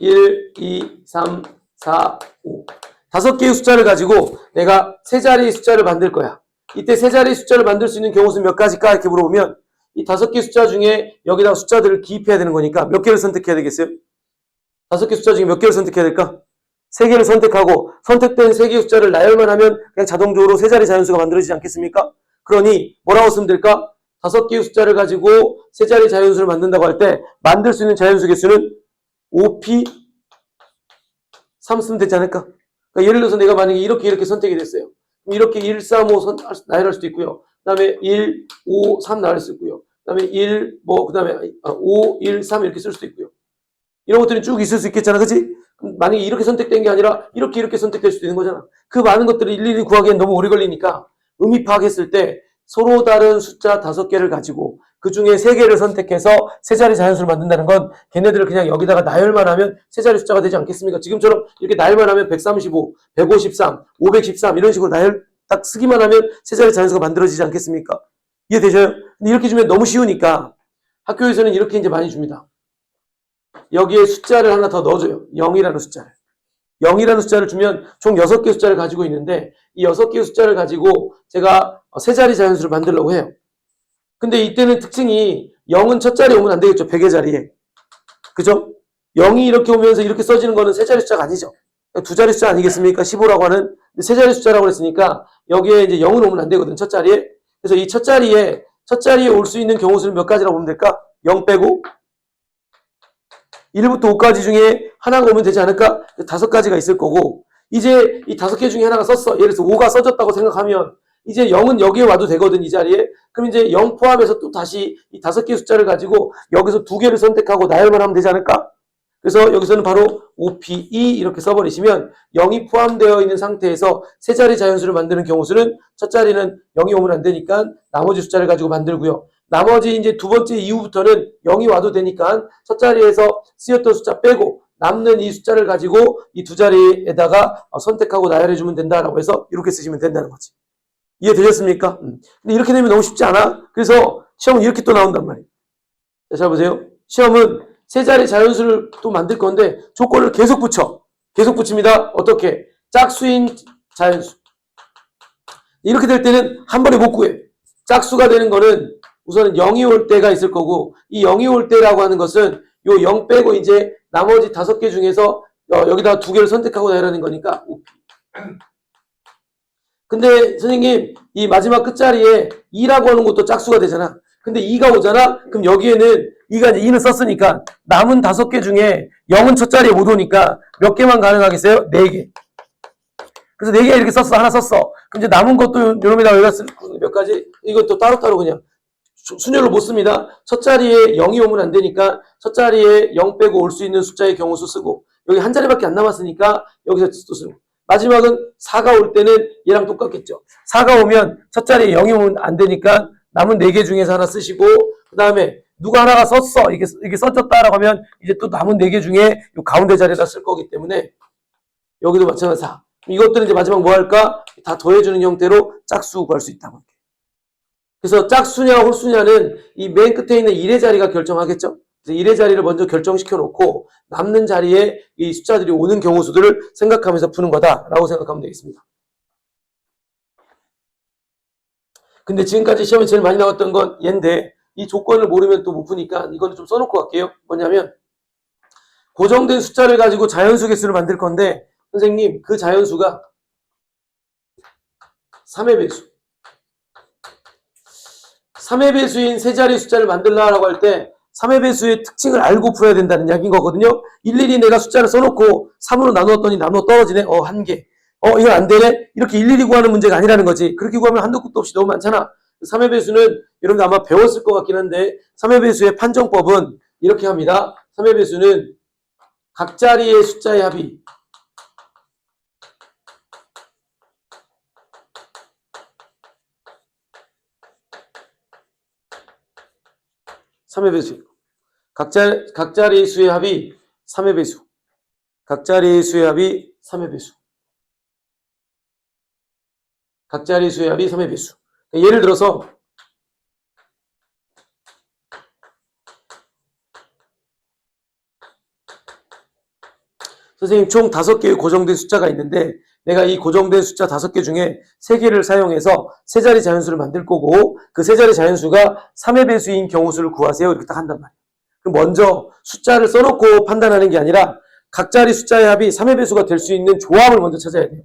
1, 2, 3, 4, 5. 5개의 숫자를 가지고 내가 세 자리의 숫자를 만들 거야. 이때 세 자리의 숫자를 만들 수 있는 경우 수는 몇 가지일까? 이렇게 물어보면 이 5개 숫자 중에 여기다가 숫자들을 기입해야 되는 거니까 몇 개를 선택해야 되겠어요? 5개 숫자 중에 몇 개를 선택해야 될까? 3개를 선택하고 선택된 3개의 숫자를 나열만 하면 그냥 자동적으로 세 자리 자연수가 만들어지지 않겠습니까? 그러니 뭐라고 쓰면 될까? 5개의 숫자를 가지고 세 자리 자연수를 만든다고 할 때 만들 수 있는 자연수 개수는 5p 3 쓰면 되지 않을까? 그러니까 예를 들어서 내가 만약에 이렇게 선택이 됐어요. 그럼 이렇게 1, 3, 5 나열할 수도 있고요. 그 다음에 1, 5, 3 나열할 수 있고요. 그 다음에 1, 그 다음에 5, 1, 3 이렇게 쓸 수도 있고요. 이런 것들이 쭉 있을 수 있겠잖아. 그치? 만약에 이렇게 선택된 게 아니라 이렇게 선택될 수도 있는 거잖아. 그 많은 것들을 일일이 구하기엔 너무 오래 걸리니까 의미 파악했을 때 서로 다른 숫자 5개를 가지고 그 중에 3개를 선택해서 세 자리 자연수를 만든다는 건 걔네들을 그냥 여기다가 나열만 하면 세 자리 숫자가 되지 않겠습니까? 지금처럼 이렇게 나열만 하면 135, 153, 513 이런 식으로 나열 딱 쓰기만 하면 세 자리 자연수가 만들어지지 않겠습니까? 이해되셔요? 근데 이렇게 주면 너무 쉬우니까 학교에서는 이렇게 이제 많이 줍니다. 여기에 숫자를 하나 더 넣어줘요. 0이라는 숫자를. 0이라는 숫자를 주면 총 6개 숫자를 가지고 있는데 이 6개의 숫자를 가지고 제가 세 자리 자연수를 만들려고 해요. 근데 이때는 특징이 0은 첫 자리에 오면 안 되겠죠. 100의 자리에. 그죠? 0이 이렇게 오면서 이렇게 써지는 거는 세 자리 숫자가 아니죠. 두 자리 숫자 아니겠습니까? 15라고 하는 세 자리 숫자라고 했으니까 여기에 이제 0은 오면 안 되거든. 첫 자리에. 그래서 이 첫 자리에 올 수 있는 경우 수는 몇 가지라고 보면 될까? 0 빼고 1부터 5까지 중에 하나가 오면 되지 않을까? 5가지가 있을 거고 이제 이 5개 중에 하나가 썼어. 예를 들어서 5가 써졌다고 생각하면 이제 0은 여기에 와도 되거든. 이 자리에. 그럼 이제 0 포함해서 또 다시 이 5개의 숫자를 가지고 여기서 2개를 선택하고 나열만 하면 되지 않을까? 그래서 여기서는 바로 OPE 이렇게 써버리시면 0이 포함되어 있는 상태에서 세 자리 자연수를 만드는 경우 수는 첫 자리는 0이 오면 안 되니까 나머지 숫자를 가지고 만들고요. 나머지 이제 두 번째 이후부터는 0이 와도 되니까 첫 자리에서 쓰였던 숫자 빼고 남는 이 숫자를 가지고 이 두 자리에다가 선택하고 나열해주면 된다라고 해서 이렇게 쓰시면 된다는 거지. 이해되셨습니까? 근데 이렇게 되면 너무 쉽지 않아? 그래서 시험은 이렇게 또 나온단 말이에요. 자, 잘 보세요. 시험은 세 자리 자연수를 또 만들 건데 조건을 계속 붙여. 계속 붙입니다. 어떻게? 짝수인 자연수. 이렇게 될 때는 한 번에 못 구해. 짝수가 되는 거는 우선은 0이 올 때가 있을 거고 이 0이 올 때라고 하는 것은 요 0 빼고 이제 나머지 5개 중에서 여기다가 2개를 선택하고 나열하는 거니까 근데 선생님 이 마지막 끝자리에 2라고 하는 것도 짝수가 되잖아. 근데 2가 오잖아? 그럼 여기에는 2가 이제 2는 썼으니까 남은 5개 중에 0은 첫 자리에 못 오니까 몇 개만 가능하겠어요? 4개. 그래서 4개 이렇게 썼어. 하나 썼어. 그럼 이제 남은 것도 요놈에다가 여기다 쓸 몇 가지? 이것도 따로따로 그냥 순열을 못 씁니다. 첫 자리에 0이 오면 안 되니까 첫 자리에 0 빼고 올 수 있는 숫자의 경우수 쓰고 여기 한 자리밖에 안 남았으니까 여기서 또 쓰고 마지막은 4가 올 때는 얘랑 똑같겠죠. 4가 오면 첫 자리에 0이 오면 안 되니까 남은 4개 중에서 하나 쓰시고 그 다음에 누가 하나가 썼어. 이게 써졌다라고 하면 이제 또 남은 4개 중에 이 가운데 자리에다 쓸 거기 때문에 여기도 마찬가지 4. 이것들은 이제 마지막 뭐 할까? 다 더해주는 형태로 짝수 구할 수 있다고. 그래서 짝수냐 홀수냐는 이 맨 끝에 있는 1의 자리가 결정하겠죠. 그래서 1의 자리를 먼저 결정시켜 놓고 남는 자리에 이 숫자들이 오는 경우 수들을 생각하면서 푸는 거다라고 생각하면 되겠습니다. 근데 지금까지 시험에 제일 많이 나왔던 건 얘인데 이 조건을 모르면 또 못 푸니까 이거는 좀 써놓고 갈게요. 뭐냐면 고정된 숫자를 가지고 자연수 개수를 만들 건데 선생님 그 자연수가 3의 배수 3의 배수인 세 자리 숫자를 만들라고 할 때 3의 배수의 특징을 알고 풀어야 된다는 이야기인 거거든요. 일일이 내가 숫자를 써놓고 3으로 나누었더니 나누어 떨어지네. 한 개. 이건 안 되네. 이렇게 일일이 구하는 문제가 아니라는 거지. 그렇게 구하면 한도 끝도 없이 너무 많잖아. 3의 배수는 여러분들 아마 배웠을 것 같긴 한데 3의 배수의 판정법은 이렇게 합니다. 3의 배수는 각 자리의 숫자의 합이 3의 배수. 각 자리의 수의 합이 3의 배수. 각 자리의 수의 합이 3의 배수. 각 자리의 수의 합이 3의 배수. 예를 들어서 선생님 총 5개의 고정된 숫자가 있는데 내가 이 고정된 숫자 5개 중에 3개를 사용해서 세 자리 자연수를 만들 거고 그 세 자리 자연수가 3의 배수인 경우수를 구하세요. 이렇게 딱 한단 말이에요. 그럼 먼저 숫자를 써놓고 판단하는 게 아니라 각 자리 숫자의 합이 3의 배수가 될 수 있는 조합을 먼저 찾아야 돼요.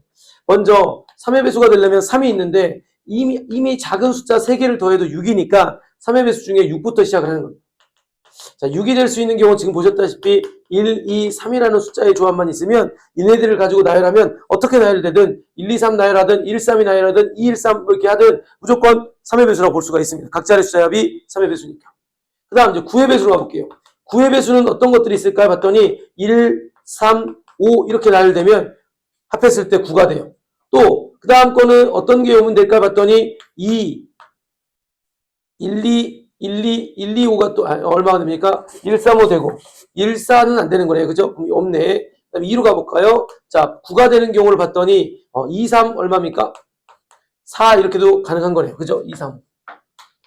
먼저 3의 배수가 되려면 3이 있는데 이미 작은 숫자 3개를 더해도 6이니까 3의 배수 중에 6부터 시작을 하는 겁니다. 자, 6이 될 수 있는 경우 지금 보셨다시피 1, 2, 3이라는 숫자의 조합만 있으면 얘네들을 가지고 나열하면 어떻게 나열되든 1, 2, 3 나열하든 1, 3이 나열하든 2, 1, 3 이렇게 하든 무조건 3의 배수라고 볼 수가 있습니다. 각 자리 숫자의 합이 3의 배수니까. 그 다음 이제 9의 배수로 가볼게요. 9의 배수는 어떤 것들이 있을까 봤더니 1, 3, 5 이렇게 나열되면 합했을 때 9가 돼요. 또 그 다음 거는 어떤 게 오면 될까 봤더니 2, 1, 2, 1, 2, 5가 또 얼마가 됩니까? 1, 3, 5 되고 1, 4는 안 되는 거네요. 그죠? 없네. 그다음 2로 가볼까요? 자, 9가 되는 경우를 봤더니 2, 3 얼마입니까? 4 이렇게도 가능한 거네요. 그죠? 2, 3.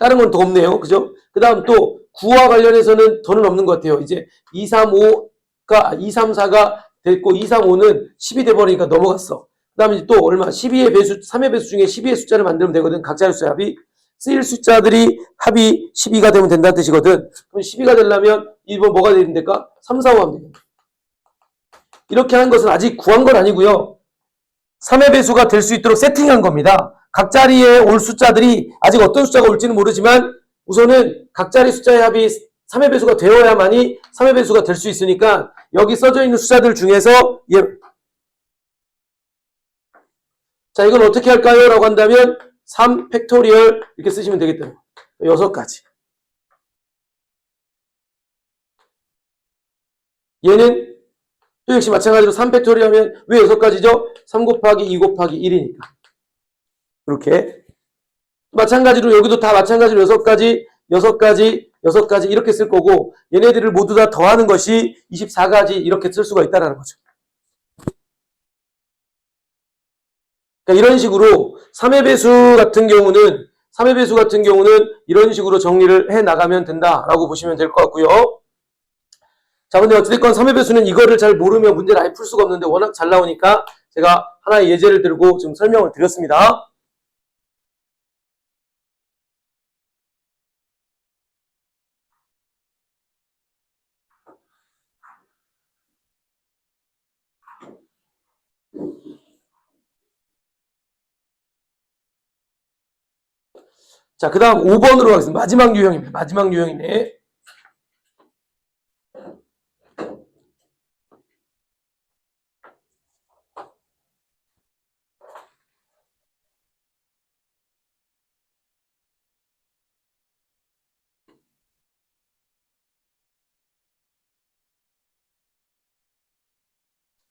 다른 건 더 없네요. 그죠? 그 다음 또 9와 관련해서는 더는 없는 것 같아요. 이제 2, 3, 5가 2, 3, 4가 됐고 2, 3, 5는 10이 돼버리니까 넘어갔어. 그 다음에 또 얼마? 12의 배수, 3의 배수 중에 12의 숫자를 만들면 되거든. 각 자리 숫자 합이. 쓰일 숫자들이 합이 12가 되면 된다는 뜻이거든. 그럼 12가 되려면 1번 뭐가 되면 될까? 3, 4, 5 하면 되겠네. 이렇게 하는 것은 아직 구한 건 아니고요. 3의 배수가 될 수 있도록 세팅한 겁니다. 각 자리에 올 숫자들이 아직 어떤 숫자가 올지는 모르지만 우선은 각 자리 숫자의 합이 3의 배수가 되어야만이 3의 배수가 될 수 있으니까 여기 써져 있는 숫자들 중에서 자, 이건 어떻게 할까요? 라고 한다면 3 팩토리얼 이렇게 쓰시면 되겠다. 6가지. 얘는 또 역시 마찬가지로 3 팩토리얼 하면 왜 6가지죠? 3 곱하기 2 곱하기 1이니까. 이렇게. 마찬가지로 여기도 다 마찬가지로 6가지, 6가지, 6가지 이렇게 쓸 거고 얘네들을 모두 다 더하는 것이 24가지 이렇게 쓸 수가 있다는 거죠. 그러니까 이런 식으로 3의 배수 같은 경우는 이런 식으로 정리를 해 나가면 된다라고 보시면 될 것 같고요. 자, 근데 어찌됐건 3의 배수는 이거를 잘 모르면 문제를 아예 풀 수가 없는데 워낙 잘 나오니까 제가 하나의 예제를 들고 지금 설명을 드렸습니다. 자, 그 다음 5번으로 가겠습니다. 마지막 유형입니다. 마지막 유형이네.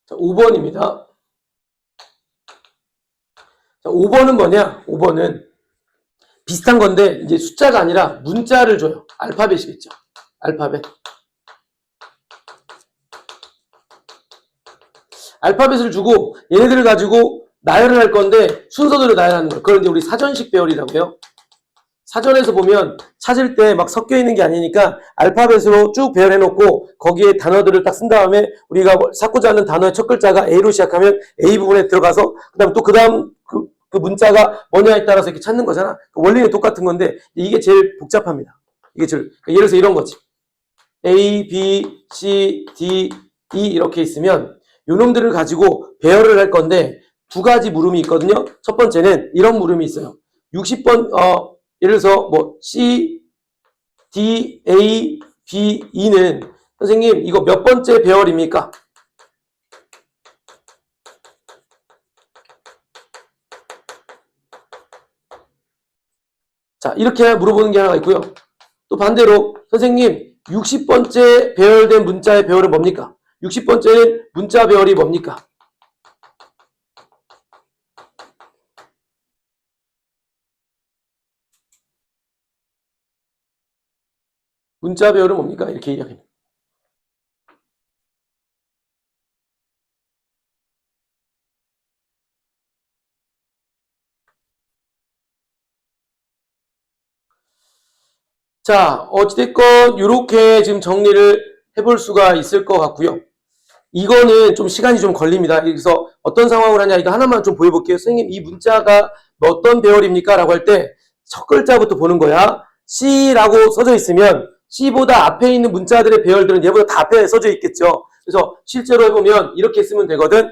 자, 5번입니다. 자, 5번은 뭐냐? 5번은 비슷한 건데 이제 숫자가 아니라 문자를 줘요. 알파벳이겠죠. 알파벳. 알파벳을 주고 얘네들을 가지고 나열을 할 건데 순서대로 나열하는 거예요. 그걸 이제 우리 사전식 배열이라고 해요. 사전에서 보면 찾을 때 막 섞여 있는 게 아니니까 알파벳으로 쭉 배열해 놓고 거기에 단어들을 딱 쓴 다음에 우리가 찾고자 하는 단어의 첫 글자가 A로 시작하면 A 부분에 들어가서 그다음 또 그다음 그 문자가 뭐냐에 따라서 이렇게 찾는 거잖아. 원리는 똑같은 건데 이게 제일 복잡합니다. 이게 제일 그러니까 예를 들어서 이런 거지. A, B, C, D, E 이렇게 있으면 요놈들을 가지고 배열을 할 건데 두 가지 물음이 있거든요. 첫 번째는 이런 물음이 있어요. 60번 예를 들어서 뭐 C, D, A, B, E는 선생님 이거 몇 번째 배열입니까? 자, 이렇게 물어보는 게 하나가 있고요. 또 반대로 선생님 60번째 배열된 문자의 배열은 뭡니까? 60번째는 문자 배열이 뭡니까? 문자 배열은 뭡니까? 이렇게 이야기합니다. 자, 어찌됐건 이렇게 지금 정리를 해볼 수가 있을 것 같고요. 이거는 좀 시간이 좀 걸립니다. 그래서 어떤 상황을 하냐, 이거 하나만 좀 보여볼게요. 선생님, 이 문자가 어떤 배열입니까? 라고 할 때 첫 글자부터 보는 거야. C라고 써져 있으면 C보다 앞에 있는 문자들의 배열들은 얘보다 다 앞에 써져 있겠죠. 그래서 실제로 해보면 이렇게 쓰면 되거든.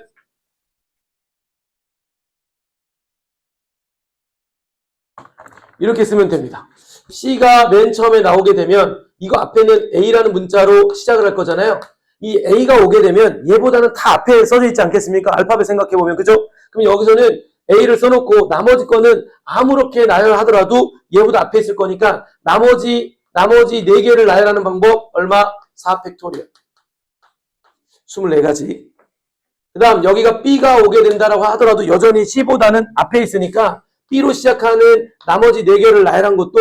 이렇게 쓰면 됩니다. C가 맨 처음에 나오게 되면 이거 앞에는 A라는 문자로 시작을 할 거잖아요. 이 A가 오게 되면 얘보다는 다 앞에 써져 있지 않겠습니까? 알파벳 생각해보면, 그죠? 그럼 여기서는 A를 써놓고 나머지 거는 아무렇게 나열하더라도 얘보다 앞에 있을 거니까 나머지 4개를 나열하는 방법 얼마? 4팩토리얼. 24가지. 그 다음 여기가 B가 오게 된다라고 하더라도 여전히 C보다는 앞에 있으니까 B로 시작하는 나머지 4개를 나열한 것도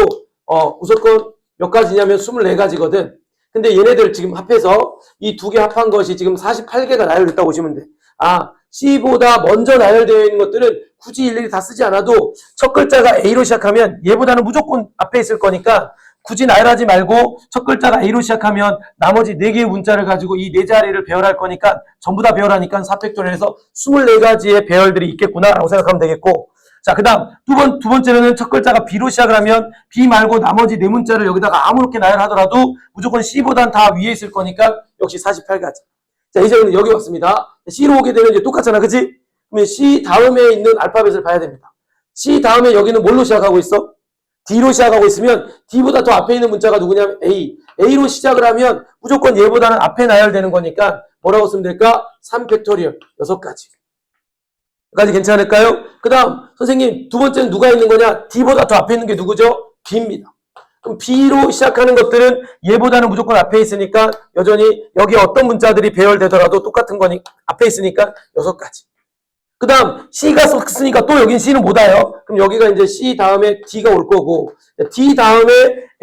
무조건 몇 가지냐면 24가지거든. 근데 얘네들 지금 합해서 이 두 개 합한 것이 지금 48개가 나열됐다고 보시면 돼. 아, C보다 먼저 나열되어 있는 것들은 굳이 일일이 다 쓰지 않아도 첫 글자가 A로 시작하면 얘보다는 무조건 앞에 있을 거니까 굳이 나열하지 말고 첫 글자가 A로 시작하면 나머지 4개의 문자를 가지고 이 4자리를 배열할 거니까 전부 다 배열하니까 4팩토리얼에서 24가지의 배열들이 있겠구나라고 생각하면 되겠고, 자, 그 다음 두 번째로는 첫 글자가 B로 시작을 하면 B 말고 나머지 4문자를 여기다가 아무렇게 나열하더라도 무조건 C보단 다 위에 있을 거니까 역시 48가지. 자, 이제는 여기 왔습니다. C로 오게 되면 이제 똑같잖아, 그치? 그러면 C 다음에 있는 알파벳을 봐야 됩니다. C 다음에 여기는 뭘로 시작하고 있어? D로 시작하고 있으면 D보다 더 앞에 있는 문자가 누구냐면 A. A로 시작을 하면 무조건 얘보다는 앞에 나열되는 거니까 뭐라고 쓰면 될까? 3팩토리얼 6가지. 여기까지 괜찮을까요? 그 다음 선생님 두 번째는 누가 있는 거냐? D보다 더 앞에 있는 게 누구죠? B입니다. 그럼 B로 시작하는 것들은 얘보다는 무조건 앞에 있으니까 여전히 여기 어떤 문자들이 배열되더라도 똑같은 거니 앞에 있으니까 6가지. 그 다음 C가 썼으니까 또 여긴 C는 못 와요. 그럼 여기가 이제 C 다음에 D가 올 거고 D 다음에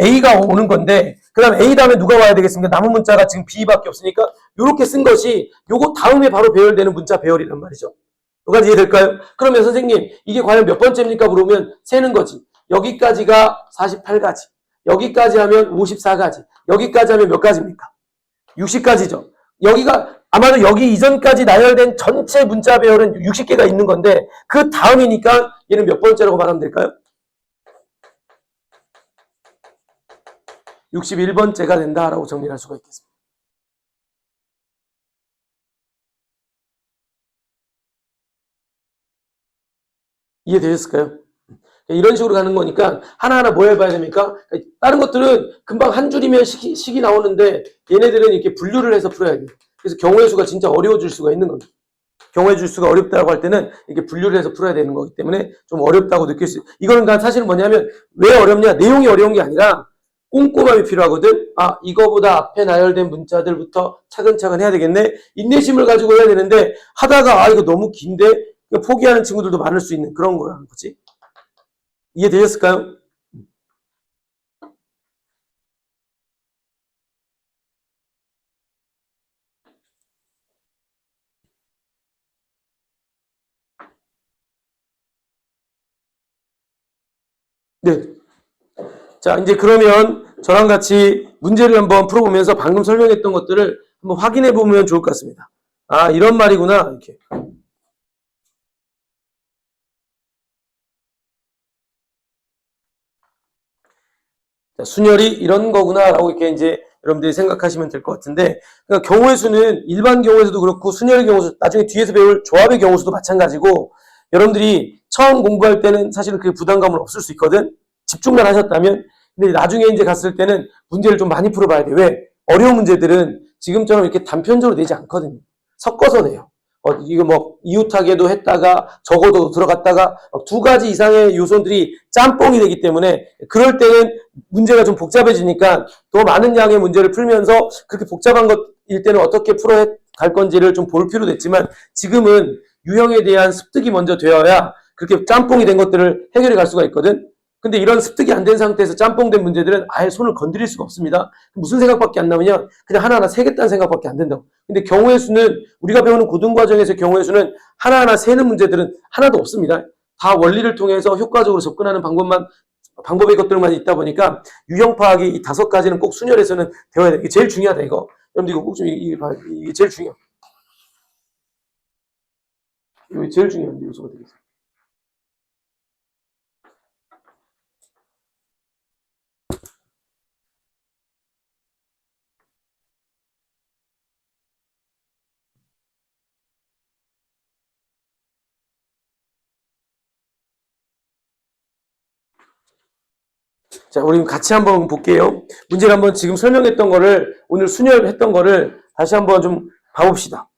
A가 오는 건데 그 다음 A 다음에 누가 와야 되겠습니까? 남은 문자가 지금 B밖에 없으니까 이렇게 쓴 것이 요거 다음에 바로 배열되는 문자 배열이란 말이죠. 여기까지 이해될까요? 그러면 선생님 이게 과연 몇 번째입니까? 물어보면 세는 거지. 여기까지가 48가지. 여기까지 하면 54가지. 여기까지 하면 몇 가지입니까? 60가지죠. 여기가 아마도 여기 이전까지 나열된 전체 문자 배열은 60개가 있는 건데 그 다음이니까 얘는 몇 번째라고 말하면 될까요? 61번째가 된다라고 정리할 수가 있겠습니다. 이해되셨을까요? 이런 식으로 가는 거니까 하나하나 뭐 해봐야 됩니까? 다른 것들은 금방 한 줄이면 식이 나오는데 얘네들은 이렇게 분류를 해서 풀어야 돼요. 그래서 경우의 수가 진짜 어려워질 수가 있는 겁니다. 경우의 수가 어렵다고 할 때는 이렇게 분류를 해서 풀어야 되는 거기 때문에 좀 어렵다고 느낄 수 있어요. 이거는 사실은 뭐냐면 왜 어렵냐? 내용이 어려운 게 아니라 꼼꼼함이 필요하거든. 아, 이거보다 앞에 나열된 문자들부터 차근차근 해야 되겠네. 인내심을 가지고 해야 되는데 하다가 아 이거 너무 긴데 포기하는 친구들도 많을 수 있는 그런 거라는 거지. 이해되셨을까요? 네. 자, 이제 그러면 저랑 같이 문제를 한번 풀어보면서 방금 설명했던 것들을 한번 확인해 보면 좋을 것 같습니다. 아, 이런 말이구나. 이렇게. 자, 순열이 이런 거구나라고 이렇게 이제 여러분들이 생각하시면 될 것 같은데, 그러니까 경우의 수는 일반 경우에서도 그렇고 순열의 경우 수, 나중에 뒤에서 배울 조합의 경우 수도 마찬가지고, 여러분들이 처음 공부할 때는 사실은 그 부담감은 없을 수 있거든. 집중만 하셨다면. 근데 나중에 이제 갔을 때는 문제를 좀 많이 풀어봐야 돼. 왜? 어려운 문제들은 지금처럼 이렇게 단편적으로 내지 않거든요. 섞어서 내요. 이거 뭐 이웃하게도 했다가 적어도 들어갔다가 2가지 이상의 요소들이 짬뽕이 되기 때문에 그럴 때는 문제가 좀 복잡해지니까 더 많은 양의 문제를 풀면서 그렇게 복잡한 것일 때는 어떻게 풀어갈 건지를 좀 볼 필요도 있지만 지금은 유형에 대한 습득이 먼저 되어야 그렇게 짬뽕이 된 것들을 해결해 갈 수가 있거든. 근데 이런 습득이 안 된 상태에서 짬뽕된 문제들은 아예 손을 건드릴 수가 없습니다. 무슨 생각밖에 안 나오냐? 그냥 하나하나 세겠다는 생각밖에 안 된다고. 근데 경우의 수는 우리가 배우는 고등과정에서 경우의 수는 하나하나 세는 문제들은 하나도 없습니다. 다 원리를 통해서 효과적으로 접근하는 방법의 것들만 있다 보니까 유형 파악이 이 5가지는 꼭 순열에서는 배워야 돼. 이게 제일 중요하다 이거. 여러분들 이거 꼭 좀 이게 제일 중요해. 이거 제일 중요한 요소가 되겠어요. 자, 우리 같이 한번 볼게요. 문제를 한번 지금 설명했던 거를, 오늘 순열했던 거를 다시 한번 좀 봐봅시다.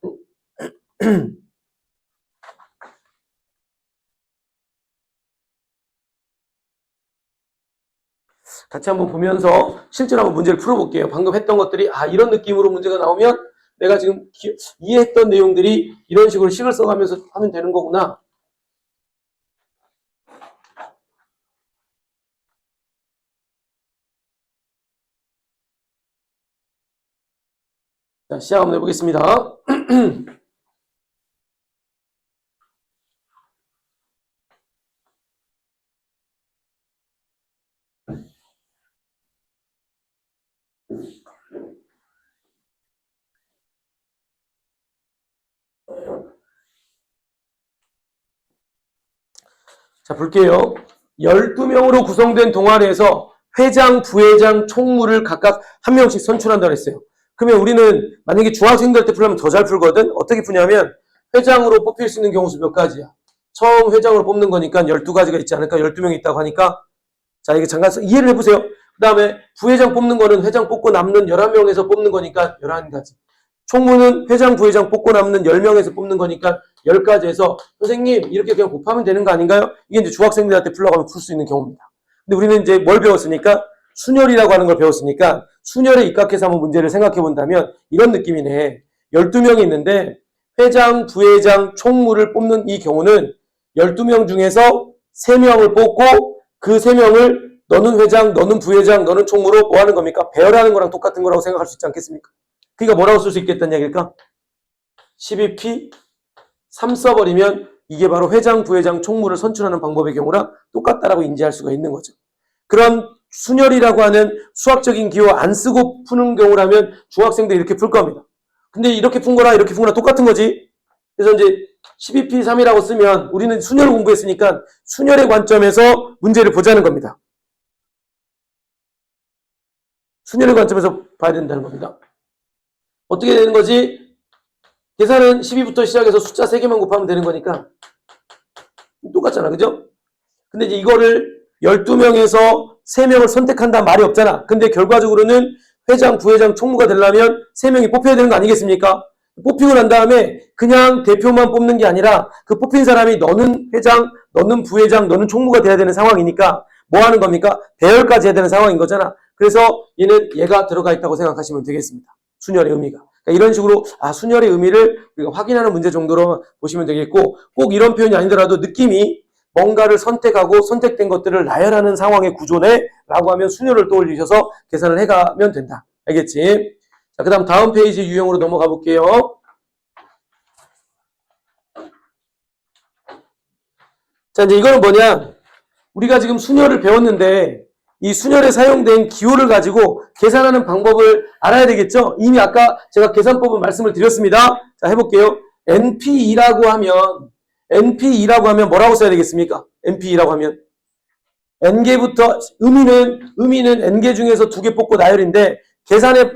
같이 한번 보면서 실제로 한번 문제를 풀어볼게요. 방금 했던 것들이, 이런 느낌으로 문제가 나오면 내가 지금 이해했던 내용들이 이런 식으로 식을 써가면서 하면 되는 거구나. 자, 시작 한번 해보겠습니다. 자, 볼게요. 12명으로 구성된 동아리에서 회장, 부회장, 총무를 각각 한 명씩 선출한다고 했어요. 그러면 우리는 만약에 중학생들 때 풀려면 더 잘 풀거든? 어떻게 푸냐면 회장으로 뽑힐 수 있는 경우 수 몇 가지야? 처음 회장으로 뽑는 거니까 12가지가 있지 않을까? 12명이 있다고 하니까. 자, 이게 잠깐 이해를 해보세요. 그 다음에 부회장 뽑는 거는 회장 뽑고 남는 11명에서 뽑는 거니까 11가지. 총무는 회장, 부회장 뽑고 남는 10명에서 뽑는 거니까 10가지 해서 선생님 이렇게 그냥 곱하면 되는 거 아닌가요? 이게 이제 중학생들한테 풀러가면 풀 수 있는 경우입니다. 근데 우리는 이제 뭘 배웠으니까 순열이라고 하는 걸 배웠으니까 순열에 입각해서 한번 문제를 생각해 본다면 이런 느낌이네. 12명이 있는데 회장, 부회장, 총무를 뽑는 이 경우는 12명 중에서 3명을 뽑고 그 3명을 너는 회장, 너는 부회장, 너는 총무로 뭐 하는 겁니까? 배열하는 거랑 똑같은 거라고 생각할 수 있지 않겠습니까? 그러니까 뭐라고 쓸 수 있겠다는 얘기일까? 12P 3 써버리면 이게 바로 회장, 부회장, 총무를 선출하는 방법의 경우랑 똑같다라고 인지할 수가 있는 거죠. 그런 순열이라고 하는 수학적인 기호 안 쓰고 푸는 경우라면 중학생들이 이렇게 풀 겁니다. 근데 이렇게 푼 거랑 이렇게 푼 거랑 똑같은 거지. 그래서 이제 12P 3이라고 쓰면 우리는 순열을 공부했으니까 순열의 관점에서 문제를 보자는 겁니다. 순열의 관점에서 봐야 된다는 겁니다. 어떻게 되는 거지? 계산은 12부터 시작해서 숫자 3개만 곱하면 되는 거니까 똑같잖아, 그죠? 근데 이제 이거를 12명에서 3명을 선택한다는 말이 없잖아. 근데 결과적으로는 회장, 부회장, 총무가 되려면 3명이 뽑혀야 되는 거 아니겠습니까? 뽑히고 난 다음에 그냥 대표만 뽑는 게 아니라 그 뽑힌 사람이 너는 회장, 너는 부회장, 너는 총무가 돼야 되는 상황이니까 뭐 하는 겁니까? 배열까지 해야 되는 상황인 거잖아. 그래서 얘가 들어가 있다고 생각하시면 되겠습니다. 순열의 의미가. 그러니까 이런 식으로 순열의 의미를 우리가 확인하는 문제 정도로 보시면 되겠고 꼭 이런 표현이 아니더라도 느낌이 뭔가를 선택하고 선택된 것들을 나열하는 상황의 구조네 라고 하면 순열을 떠올리셔서 계산을 해가면 된다. 알겠지? 자, 그 다음 페이지 유형으로 넘어가 볼게요. 자, 이제 이거는 뭐냐? 우리가 지금 순열을 배웠는데 이 순열에 사용된 기호를 가지고 계산하는 방법을 알아야 되겠죠? 이미 아까 제가 계산법을 말씀을 드렸습니다. 자, 해볼게요. NP2라고 하면 뭐라고 써야 되겠습니까? NP2라고 하면 N개부터 의미는 N개 중에서 2개 뽑고 나열인데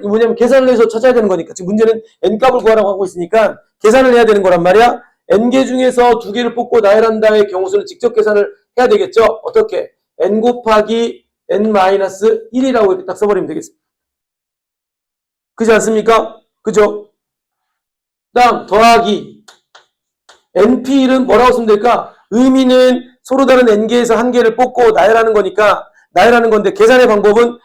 뭐냐면 계산을 해서 찾아야 되는 거니까 지금 문제는 N값을 구하라고 하고 있으니까 계산을 해야 되는 거란 말이야. N개 중에서 2개를 뽑고 나열한다의 경우수는 직접 계산을 해야 되겠죠? 어떻게? N 곱하기 N-1이라고 이렇게 딱 써버리면 되겠습니다. 그렇지 않습니까? 그죠? 다음 더하기 NP1은 뭐라고 쓰면 될까? 의미는 서로 다른 N개에서 한 개를 뽑고 나열하는 건데 계산의 방법은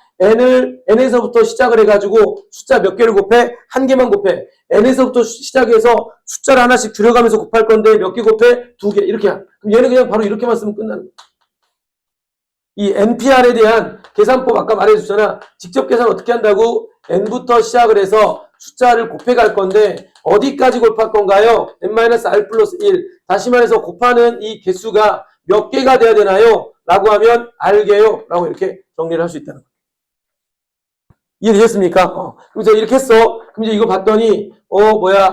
N에서부터 시작을 해가지고 숫자 몇 개를 곱해? 한 개만 곱해. N에서부터 시작해서 숫자를 하나씩 줄여가면서 곱할 건데 몇 개 곱해? 2개. 이렇게. 그럼 얘는 그냥 바로 이렇게만 쓰면 끝나는 거야. 이 NPR에 대한 계산법 아까 말해줬잖아. 직접 계산 어떻게 한다고? N부터 시작을 해서 숫자를 곱해갈 건데 어디까지 곱할 건가요? N-R 플러스 1. 다시 말해서 곱하는 이 개수가 몇 개가 돼야 되나요? 라고 하면 알게요. 라고 이렇게 정리를 할 수 있다는 거예요. 이해되셨습니까? 그래서 이렇게 했어. 그럼 이제 이거 봤더니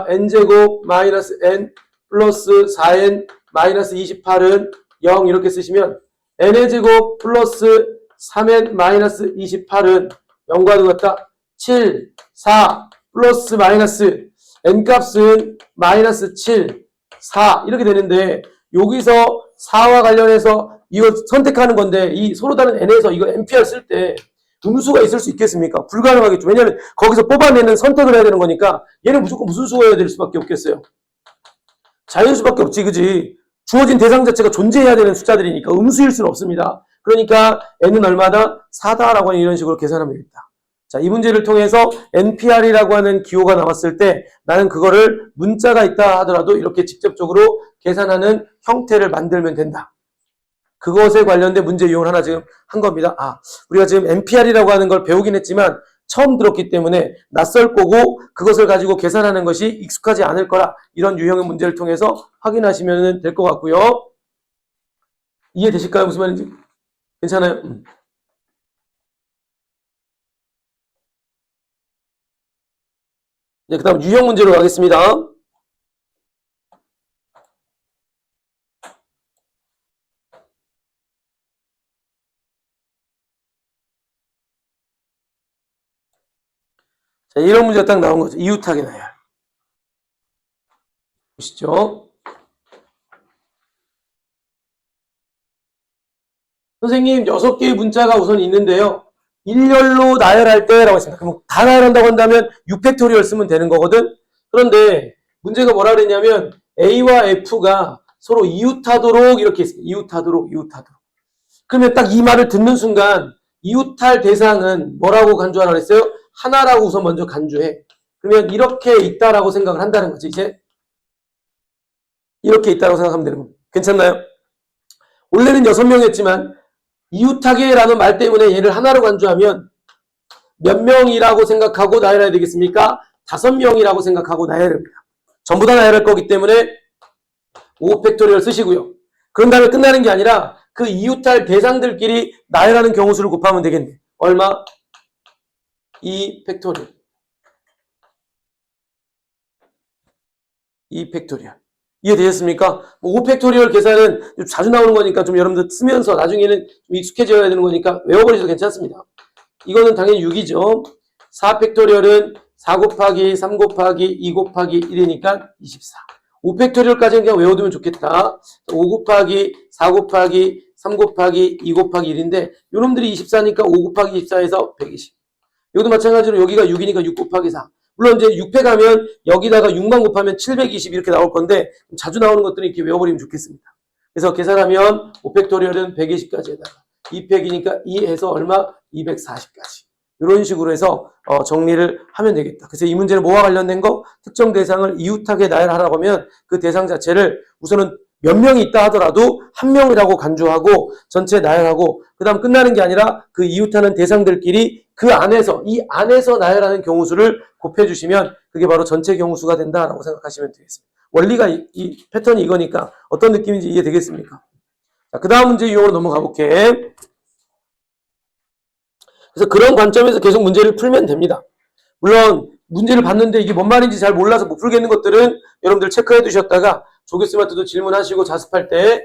N제곱 마이너스 N 플러스 4n 마이너스 28은 0 이렇게 쓰시면 n의 제곱 플러스 3n 마이너스 28은 0과 같다. 7, 4 플러스 마이너스 n값은 마이너스 7, 4 이렇게 되는데 여기서 4와 관련해서 이거 선택하는 건데 이 서로 다른 n에서 이거 npr 쓸 때 음수가 있을 수 있겠습니까? 불가능하겠죠. 왜냐하면 거기서 뽑아내는 선택을 해야 되는 거니까 얘는 무조건 무슨 수가 될 수밖에 없겠어요. 자연수밖에 없지, 그지? 주어진 대상 자체가 존재해야 되는 숫자들이니까 음수일 수는 없습니다. 그러니까 n은 얼마다? 4다라고 하는 이런 식으로 계산하면 되겠다. 자, 이 문제를 통해서 npr이라고 하는 기호가 나왔을 때 나는 그거를 문자가 있다 하더라도 이렇게 직접적으로 계산하는 형태를 만들면 된다. 그것에 관련된 문제 유형을 하나 지금 한 겁니다. 우리가 지금 npr이라고 하는 걸 배우긴 했지만 처음 들었기 때문에 낯설 거고 그것을 가지고 계산하는 것이 익숙하지 않을 거라 이런 유형의 문제를 통해서 확인하시면 될 것 같고요. 이해되실까요? 무슨 말인지? 괜찮아요? 네, 그 다음 유형 문제로 가겠습니다. 자, 이런 문제가 딱 나온 거죠. 이웃하게 나열. 보시죠. 선생님, 6개의 문자가 우선 있는데요. 일렬로 나열할 때라고 했습니다. 그럼 다 나열한다고 한다면 6팩토리얼 쓰면 되는 거거든? 그런데 문제가 뭐라 그랬냐면 A와 F가 서로 이웃하도록 이렇게 했습니다. 이웃하도록. 그러면 딱 이 말을 듣는 순간 이웃할 대상은 뭐라고 간주하라 그랬어요? 하나라고 우선 먼저 간주해. 그러면 이렇게 있다라고 생각을 한다는 거지, 이제. 이렇게 있다고 생각하면 되는 겁니다. 괜찮나요? 원래는 6명이었지만 이웃하게라는 말 때문에 얘를 하나로 간주하면 몇 명이라고 생각하고 나열해야 되겠습니까? 5명이라고 생각하고 나열해야 됩니다. 전부 다 나열할 거기 때문에 5팩토리얼 쓰시고요. 그런 다음에 끝나는 게 아니라 그 이웃할 대상들끼리 나열하는 경우수를 곱하면 되겠네. 얼마? 2팩토리얼. 2팩토리얼. 이해되셨습니까? 5팩토리얼 계산은 좀 자주 나오는 거니까 좀 여러분들 쓰면서 나중에는 좀 익숙해져야 되는 거니까 외워버리셔도 괜찮습니다. 이거는 당연히 6이죠. 4팩토리얼은 4 곱하기 3 곱하기 2 곱하기 1이니까 24. 5팩토리얼까지는 그냥 외워두면 좋겠다. 5 곱하기 4 곱하기 3 곱하기 2 곱하기 1인데 요놈들이 24니까 5 곱하기 24에서 120. 이것도 마찬가지로 여기가 6이니까 6 곱하기 4. 물론 이제 6패 가면 여기다가 6만 곱하면 720 이렇게 나올 건데 자주 나오는 것들은 이렇게 외워버리면 좋겠습니다. 그래서 계산하면 5팩토리얼은 120까지에다가 2팩이니까 2해서 얼마? 240까지. 이런 식으로 해서 정리를 하면 되겠다. 그래서 이 문제는 뭐와 관련된 거? 특정 대상을 이웃하게 나열하라고 하면 그 대상 자체를 우선은 몇 명이 있다 하더라도 한 명이라고 간주하고 전체 나열하고 그 다음 끝나는 게 아니라 그 이웃하는 대상들끼리 그 안에서 이 안에서 나열하는 경우수를 곱해주시면 그게 바로 전체 경우수가 된다라고 생각하시면 되겠습니다. 원리가 이 패턴이 이거니까 어떤 느낌인지 이해되겠습니까? 자, 그 다음 문제 유형으로 넘어가 볼게. 그래서 그런 관점에서 계속 문제를 풀면 됩니다. 물론 문제를 봤는데 이게 뭔 말인지 잘 몰라서 못 풀겠는 것들은 여러분들 체크해 두셨다가 조교쌤한테도 질문하시고 자습할 때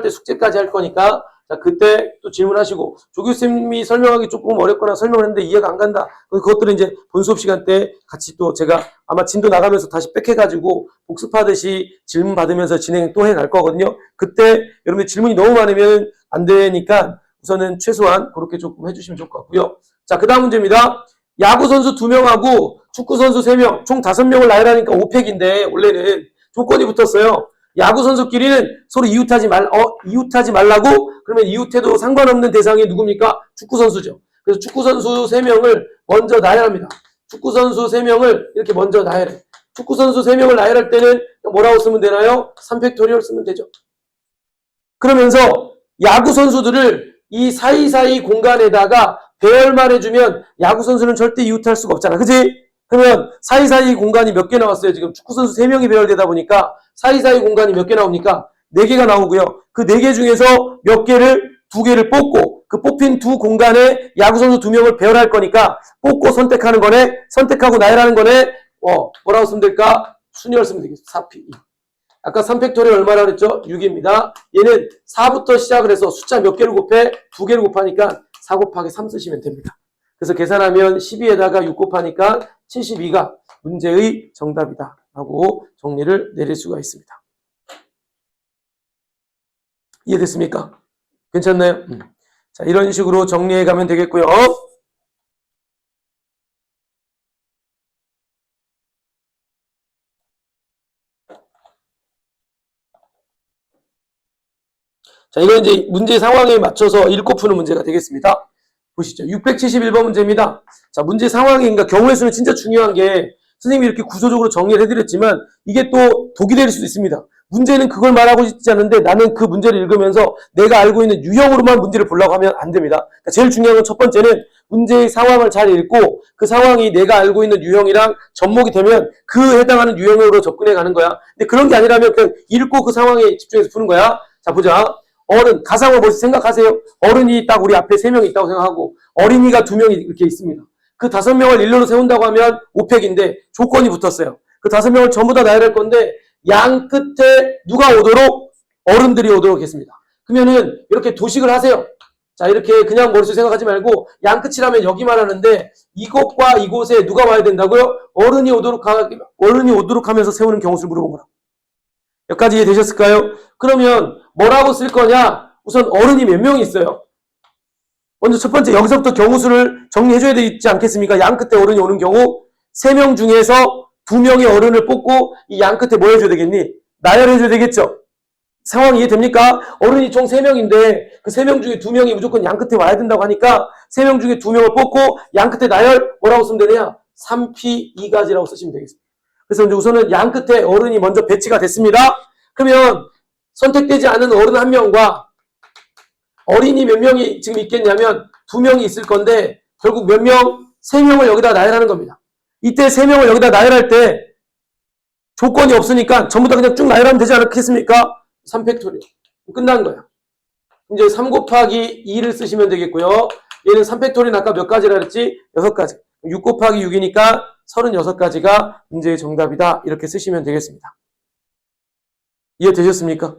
숙제까지 할 거니까 자 그때 또 질문하시고 조교쌤이 설명하기 조금 어렵거나 설명을 했는데 이해가 안 간다. 그것들은 이제 본수업 시간 때 같이 또 제가 아마 진도 나가면서 다시 빽해가지고 복습하듯이 질문 받으면서 진행 또 해갈 거거든요. 그때 여러분들 질문이 너무 많으면 안 되니까 우선은 최소한 그렇게 조금 해주시면 좋을 것 같고요. 자, 그 다음 문제입니다. 야구선수 2명하고 축구선수 3명, 총 5명을 나열하니까 5팩인데, 원래는 조건이 붙었어요. 야구선수끼리는 서로 이웃하지 말라고? 그러면 이웃해도 상관없는 대상이 누굽니까? 축구선수죠. 그래서 축구선수 3명을 먼저 나열합니다. 축구선수 3명을 이렇게 먼저 나열해. 축구선수 3명을 나열할 때는 뭐라고 쓰면 되나요? 3팩토리얼 쓰면 되죠. 그러면서 야구선수들을 이 사이사이 공간에다가 배열만 해주면 야구선수는 절대 이웃할 수가 없잖아. 그치? 그러면 사이사이 공간이 몇 개 나왔어요? 지금 축구선수 3명이 배열되다 보니까 사이사이 공간이 몇 개 나옵니까? 4개가 나오고요. 그 4개 중에서 몇 개를 2개를 뽑고 그 뽑힌 두 공간에 야구선수 2명을 배열할 거니까 뽑고 선택하는 거네. 선택하고 나열하는 거네. 뭐라고 쓰면 될까? 순열 쓰면 되겠어. 4P. 아까 3팩토리얼 얼마라 그랬죠? 6입니다. 얘는 4부터 시작을 해서 숫자 몇 개를 곱해? 2개를 곱하니까 4 곱하기 3 쓰시면 됩니다. 그래서 계산하면 12에다가 6 곱하니까 72가 문제의 정답이다 라고 정리를 내릴 수가 있습니다. 이해됐습니까? 괜찮나요? 자, 이런 식으로 정리해 가면 되겠고요. 자, 이건 이제 문제 상황에 맞춰서 읽고 푸는 문제가 되겠습니다. 보시죠. 671번 문제입니다. 자, 문제 상황인가 경우의 수는 진짜 중요한 게 선생님이 이렇게 구조적으로 정리를 해드렸지만 이게 또 독이 될 수도 있습니다. 문제는 그걸 말하고 있지 않은데 나는 그 문제를 읽으면서 내가 알고 있는 유형으로만 문제를 보려고 하면 안 됩니다. 그러니까 제일 중요한 건 첫 번째는 문제의 상황을 잘 읽고 그 상황이 내가 알고 있는 유형이랑 접목이 되면 그 해당하는 유형으로 접근해 가는 거야. 근데 그런 게 아니라면 그냥 읽고 그 상황에 집중해서 푸는 거야. 자, 보자. 어른, 가상을 벌써 생각하세요. 어른이 딱 우리 앞에 3명 있다고 생각하고 어린이가 2명이 이렇게 있습니다. 그 5명을 일렬로 세운다고 하면 5팩인데 조건이 붙었어요. 그 5명을 전부 다 나열할 건데 양 끝에 누가 오도록? 어른들이 오도록 했습니다. 그러면은 이렇게 도식을 하세요. 자, 이렇게 그냥 머릿속에 생각하지 말고 양 끝이라면 여기만 하는데 이곳과 이곳에 누가 와야 된다고요? 어른이 오도록 하면서 세우는 경우수를 물어본 거라고. 여기까지 이해되셨을까요? 그러면 뭐라고 쓸 거냐? 우선 어른이 몇 명이 있어요? 먼저 첫 번째 여기서부터 경우수를 정리해줘야 되지 않겠습니까? 양 끝에 어른이 오는 경우 3명 중에서 2명의 어른을 뽑고 이 양 끝에 뭐 해줘야 되겠니? 나열해줘야 되겠죠? 상황 이해됩니까? 어른이 총 3명인데 그 3명 중에 2명이 무조건 양 끝에 와야 된다고 하니까 3명 중에 2명을 뽑고 양 끝에 나열 뭐라고 쓰면 되느냐? 3P 2가지라고 쓰시면 되겠습니다. 그래서 이제 우선은 양 끝에 어른이 먼저 배치가 됐습니다. 그러면 선택되지 않은 어른 1명과 어린이 몇 명이 지금 있겠냐면 2명이 있을 건데 결국 몇 명? 3명을 여기다 나열하는 겁니다. 이때 3명을 여기다 나열할 때 조건이 없으니까 전부 다 그냥 쭉 나열하면 되지 않겠습니까? 3팩토리얼. 끝난 거야. 이제 3 곱하기 2를 쓰시면 되겠고요. 얘는 3팩토리얼은 아까 몇 가지라 그랬지? 6가지. 6 곱하기 6이니까 36가지가 문제의 정답이다. 이렇게 쓰시면 되겠습니다. 이해되셨습니까?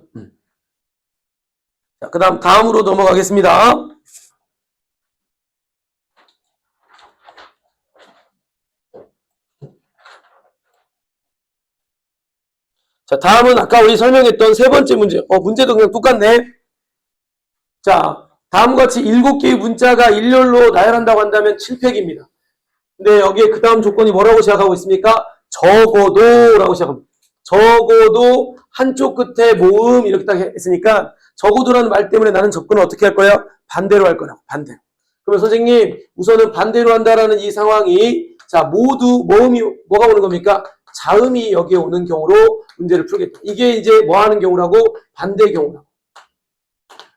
자, 그 다음으로 넘어가겠습니다. 자, 다음은 아까 우리 설명했던 세 번째 문제. 문제도 그냥 똑같네. 자, 다음과 같이 7개의 문자가 일렬로 나열한다고 한다면 7팩입니다. 근데 여기에 그 다음 조건이 뭐라고 시작하고 있습니까? 적어도라고 시작합니다. 적어도 한쪽 끝에 모음 이렇게 딱 했으니까 적어도라는 말 때문에 나는 접근을 어떻게 할 거야? 반대로 할 거라고. 반대로. 그러면 선생님 우선은 반대로 한다라는 이 상황이 자 모두 모음이 뭐가 오는 겁니까? 자음이 여기에 오는 경우로 문제를 풀겠다. 이게 이제 뭐 하는 경우라고? 반대 경우라고.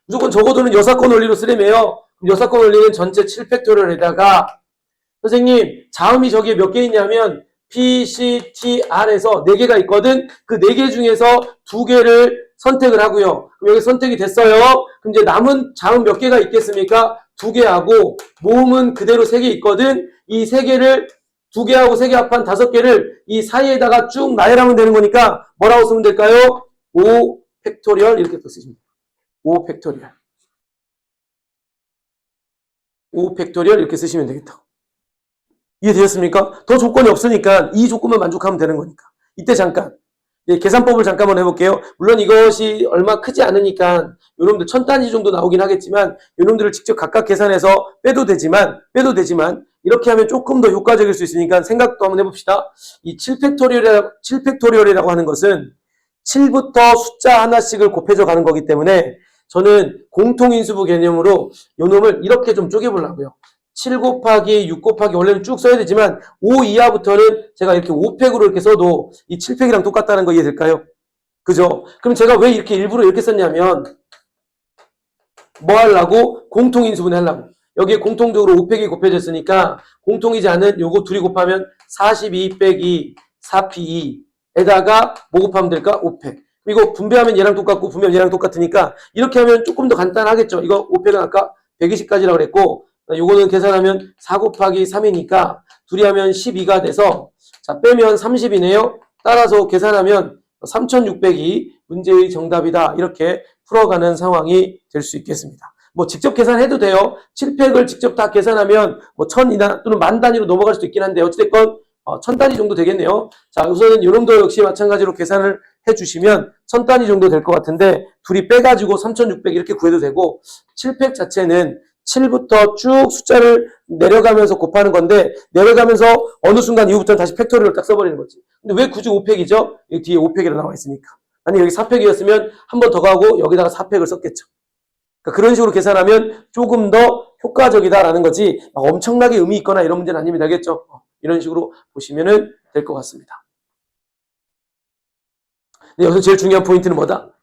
무조건 적어도는 여사건 원리로 쓰려며요. 여사건 원리는 전체 7팩토리얼에다가 선생님 자음이 저기에 몇 개 있냐면 P, C, T, R에서 4개가 있거든. 그 4개 중에서 2개를 선택을 하고요. 그럼 여기 선택이 됐어요. 그럼 이제 남은 자음 몇 개가 있겠습니까? 2개하고 모음은 그대로 3개 있거든. 이 3개를 2개하고 3개 합한 5개를 이 사이에다가 쭉 나열하면 되는 거니까 뭐라고 쓰면 될까요? 5 팩토리얼 이렇게 또 쓰십니다. 5 팩토리얼. 5 팩토리얼 이렇게 쓰시면 되겠다. 이해되셨습니까? 더 조건이 없으니까 이 조건만 만족하면 되는 거니까. 이때 잠깐 계산법을 잠깐만 해볼게요. 물론 이것이 얼마 크지 않으니까 요놈들 1000단위 정도 나오긴 하겠지만 요놈들을 직접 각각 계산해서 빼도 되지만 이렇게 하면 조금 더 효과적일 수 있으니까 생각도 한번 해봅시다. 이 7팩토리얼이라고 하는 것은 7부터 숫자 하나씩을 곱해져 가는 거기 때문에 저는 공통인수부 개념으로 요놈을 이렇게 좀 쪼개보려고요. 7 곱하기 6 곱하기 원래는 쭉 써야 되지만 5 이하부터는 제가 이렇게 5팩으로 이렇게 써도 이 7팩이랑 똑같다는 거 이해될까요? 그죠? 그럼 제가 왜 이렇게 일부러 이렇게 썼냐면 뭐 하려고? 공통인수분해 하려고. 여기에 공통적으로 5팩이 곱해졌으니까 공통이지 않은 요거 둘이 곱하면 42 빼기 4P2에다가 뭐 곱하면 될까? 5팩. 이거 분배하면 얘랑 똑같고 분배하면 얘랑 똑같으니까 이렇게 하면 조금 더 간단하겠죠. 이거 5팩은 아까 120까지라고 그랬고 요거는 계산하면 4 곱하기 3이니까 둘이 하면 12가 돼서 자 빼면 30이네요. 따라서 계산하면 3600이 문제의 정답이다. 이렇게 풀어가는 상황이 될 수 있겠습니다. 뭐 직접 계산해도 돼요. 7팩을 직접 다 계산하면 뭐 1000이나 또는 만 단위로 넘어갈 수도 있긴 한데 어찌됐건 1000단위 정도 되겠네요. 자, 우선은 요놈도 역시 마찬가지로 계산을 해주시면 1000단위 정도 될 것 같은데 둘이 빼가지고 3600 이렇게 구해도 되고 7팩 자체는 7부터 쭉 숫자를 내려가면서 곱하는 건데 내려가면서 어느 순간 이후부터는 다시 팩토리를 딱 써버리는 거지. 근데 왜 굳이 5팩이죠? 여기 뒤에 5팩이라고 나와 있으니까. 아니 여기 4팩이었으면 한 번 더 가고 여기다가 4팩을 썼겠죠. 그러니까 그런 식으로 계산하면 조금 더 효과적이다라는 거지 엄청나게 의미 있거나 이런 문제는 아닙니다. 알겠죠? 이런 식으로 보시면 될 것 같습니다. 근데 여기서 제일 중요한 포인트는 뭐다?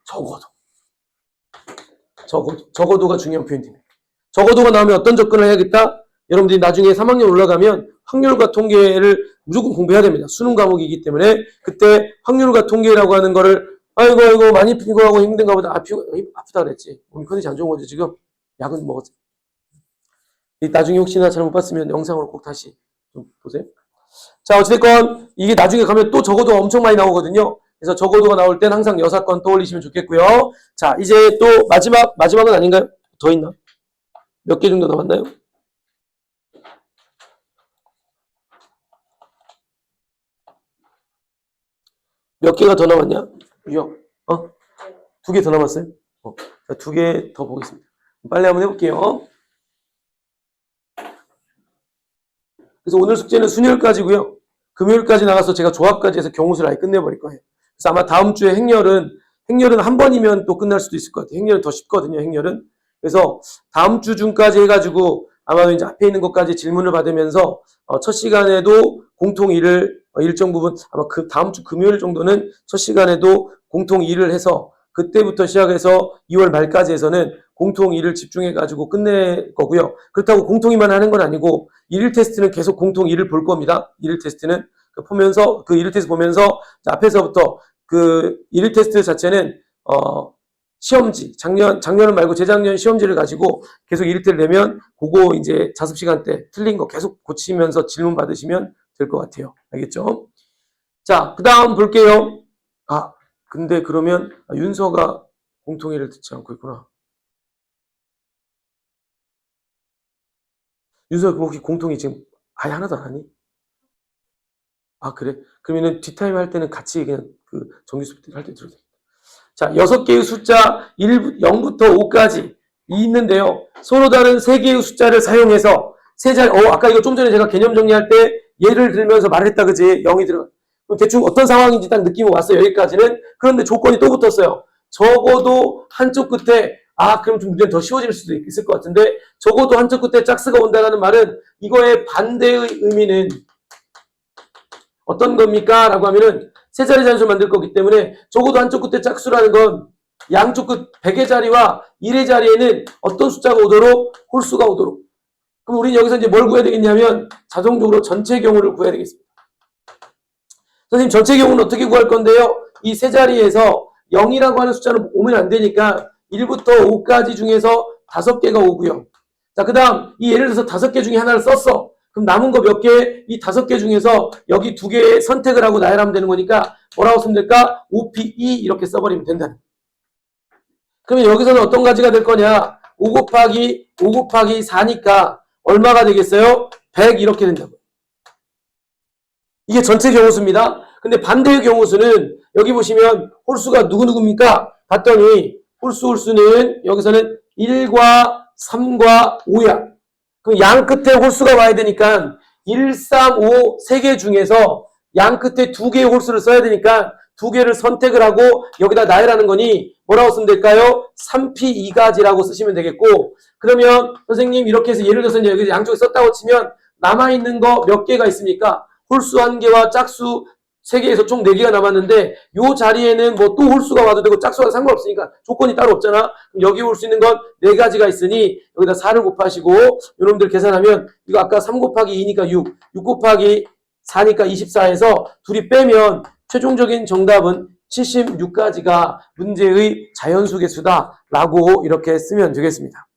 적어도가 중요한 포인트입니다. 적어도가 나오면 어떤 접근을 해야겠다? 여러분들이 나중에 3학년 올라가면 확률과 통계를 무조건 공부해야 됩니다. 수능 과목이기 때문에 그때 확률과 통계라고 하는 거를 아이고 많이 피곤하고 힘든가 보다. 아프다 그랬지. 몸이 컨디션 안 좋은 거지 지금. 약은 먹었지. 나중에 혹시나 잘 못 봤으면 영상으로 꼭 다시 좀 보세요. 자, 어찌됐건 이게 나중에 가면 또 적어도가 엄청 많이 나오거든요. 그래서 적어도가 나올 땐 항상 여사건 떠올리시면 좋겠고요. 자, 이제 또 마지막은 아닌가요? 더 있나? 몇 개 정도 남았나요? 몇 개가 더 남았냐? 유형. 2개 더 남았어요? 자, 2개 더 보겠습니다. 빨리 한번 해볼게요. 그래서 오늘 숙제는 순열까지고요. 금요일까지 나가서 제가 조합까지 해서 경우수를 아예 끝내버릴 거예요. 그래서 아마 다음 주에 행렬은 한 번이면 또 끝날 수도 있을 것 같아요. 행렬은 더 쉽거든요, 행렬은. 그래서 다음 주 중까지 해가지고 아마도 이제 앞에 있는 것까지 질문을 받으면서 첫 시간에도 공통 일정 부분 아마 그 다음 주 금요일 정도는 첫 시간에도 공통 일을 해서 그때부터 시작해서 2월 말까지 해서는 공통 일을 집중해가지고 끝낼 거고요. 그렇다고 공통 일만 하는 건 아니고 일일 테스트는 계속 공통 일을 볼 겁니다. 일일 테스트는 보면서 그 일일 테스트 보면서 앞에서부터 그 일일 테스트 자체는 시험지 작년은 말고 재작년 시험지를 가지고 계속 일일 테스트를 내면 그거 이제 자습 시간 때 틀린 거 계속 고치면서 질문 받으시면 될 것 같아요. 알겠죠? 자, 그 다음 볼게요. 근데 그러면 윤서가 공통일을 듣지 않고 있구나. 윤서가 혹시 공통이 지금 아예 하나도 안 하니? 그래? 그러면은 뒷타임 할 때는 같이 그냥 그 정규수 할 때 들어도 됩니다. 자, 6개의 숫자 0부터 5까지 있는데요. 서로 다른 3개의 숫자를 사용해서 세 자리, 아까 이거 좀 전에 제가 개념 정리할 때 예를 들면서 말했다, 그지? 0이 들어. 대충 어떤 상황인지 딱 느낌이 왔어요, 여기까지는. 그런데 조건이 또 붙었어요. 적어도 한쪽 끝에, 그럼 좀 문제는 더 쉬워질 수도 있을 것 같은데, 적어도 한쪽 끝에 짝수가 온다는 말은 이거의 반대의 의미는 어떤 겁니까? 라고 하면은 세 자리 잔수 만들 거기 때문에 적어도 한쪽 끝에 짝수라는 건 양쪽 끝 100의 자리와 1의 자리에는 어떤 숫자가 오도록 홀수가 오도록. 그럼 우리는 여기서 이제 뭘 구해야 되겠냐면 자동적으로 전체 경우를 구해야 되겠습니다. 선생님 전체 경우는 어떻게 구할 건데요? 이 세 자리에서 0이라고 하는 숫자는 오면 안 되니까 1부터 5까지 중에서 5개가 오고요. 자, 그 다음 이 예를 들어서 5개 중에 하나를 썼어. 그럼 남은 거 몇 개? 이 5개 중에서 여기 2개 선택을 하고 나열하면 되는 거니까 뭐라고 쓰면 될까? OPE 이렇게 써버리면 된다는. 그러면 여기서는 어떤 가지가 될 거냐? 5 곱하기 4니까 얼마가 되겠어요? 100 이렇게 된다고요. 이게 전체 경우수입니다. 근데 반대의 경우수는 여기 보시면 홀수가 누구입니까? 봤더니 홀수는 여기서는 1과 3과 5야. 그럼 양 끝에 홀수가 와야 되니까 1, 3, 5 3개 중에서 양 끝에 2개의 홀수를 써야 되니까 2개를 선택을 하고 여기다 나열하는 거니 뭐라고 쓰면 될까요? 3P 2가지라고 쓰시면 되겠고, 그러면 선생님 이렇게 해서 예를 들어서 여기 양쪽에 썼다고 치면 남아있는 거 몇 개가 있습니까? 홀수 1개와 짝수 3개에서 총 4개가 남았는데 요 자리에는 뭐 또 홀수가 와도 되고 짝수가 상관없으니까 조건이 따로 없잖아. 그럼 여기 올 수 있는 건 4가지가 있으니 여기다 4를 곱하시고 요놈들 계산하면 이거 아까 3 곱하기 2니까 6 곱하기 4니까 24에서 둘이 빼면 최종적인 정답은 76가지가 문제의 자연수 개수다 라고 이렇게 쓰면 되겠습니다.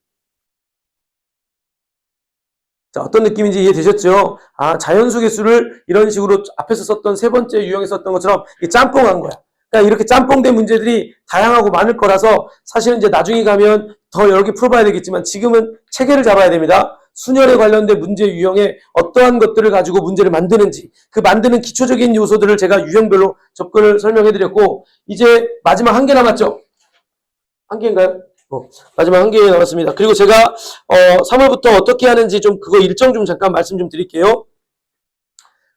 자, 어떤 느낌인지 이해되셨죠? 자연수 개수를 이런 식으로 앞에서 썼던 세 번째 유형에 썼던 것처럼 이게 짬뽕한 거야. 그냥 이렇게 짬뽕된 문제들이 다양하고 많을 거라서 사실은 이제 나중에 가면 더 여러 개 풀어봐야 되겠지만 지금은 체계를 잡아야 됩니다. 순열에 관련된 문제 유형에 어떠한 것들을 가지고 문제를 만드는지 그 만드는 기초적인 요소들을 제가 유형별로 접근을 설명해드렸고 이제 마지막 한 개 남았죠? 한 개인가요? 마지막 한 개 남았습니다. 그리고 제가 3월부터 어떻게 하는지 좀 그거 일정 좀 잠깐 말씀 좀 드릴게요.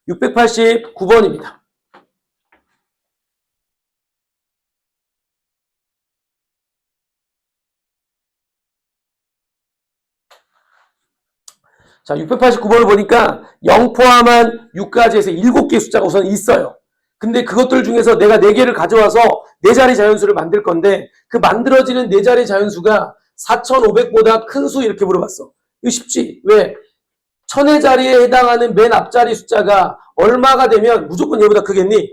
689번입니다. 자, 689번을 보니까 0 포함한 6까지 해서 7개의 숫자가 우선 있어요. 근데 그것들 중에서 내가 4개를 가져와서 4자리 자연수를 만들 건데 그 만들어지는 4자리 자연수가 4,500보다 큰 수 이렇게 물어봤어. 이거 쉽지? 왜? 1000의 자리에 해당하는 맨 앞자리 숫자가 얼마가 되면 무조건 얘보다 크겠니?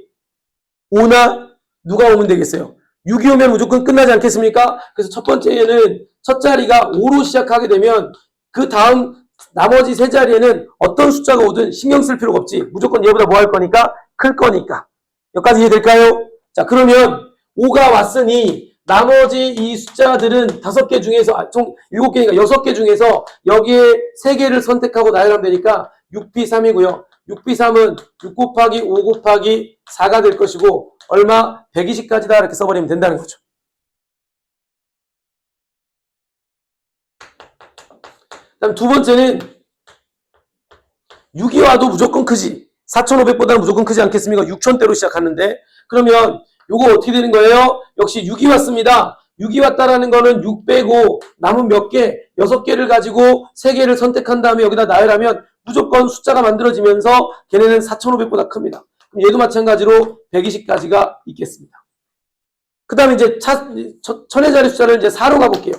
5나 누가 오면 되겠어요? 6이 오면 무조건 끝나지 않겠습니까? 그래서 첫 번째에는 첫 자리가 5로 시작하게 되면 그 다음 나머지 세 자리에는 어떤 숫자가 오든 신경 쓸 필요가 없지. 무조건 얘보다 뭐 할 거니까? 클 거니까. 여기까지 이해될까요? 자, 그러면 5가 왔으니 나머지 이 숫자들은 5개 중에서, 총 7개니까 6개 중에서 여기에 3개를 선택하고 나열하면 되니까 6p3이고요. 6p3은 6 곱하기 5 곱하기 4가 될 것이고 얼마? 120까지다 이렇게 써버리면 된다는 거죠. 그다음 두 번째는 6이 와도 무조건 크지. 4,500보다는 무조건 크지 않겠습니까? 6,000대로 시작하는데 그러면 요거 어떻게 되는 거예요? 역시 6이 왔습니다. 6이 왔다라는 거는 6 빼고 남은 몇 개? 6개를 가지고 3개를 선택한 다음에 여기다 나열하면 무조건 숫자가 만들어지면서 걔네는 4,500보다 큽니다. 그럼 얘도 마찬가지로 120까지가 있겠습니다. 그 다음에 이제 1000의 자리 숫자를 이제 4로 가볼게요.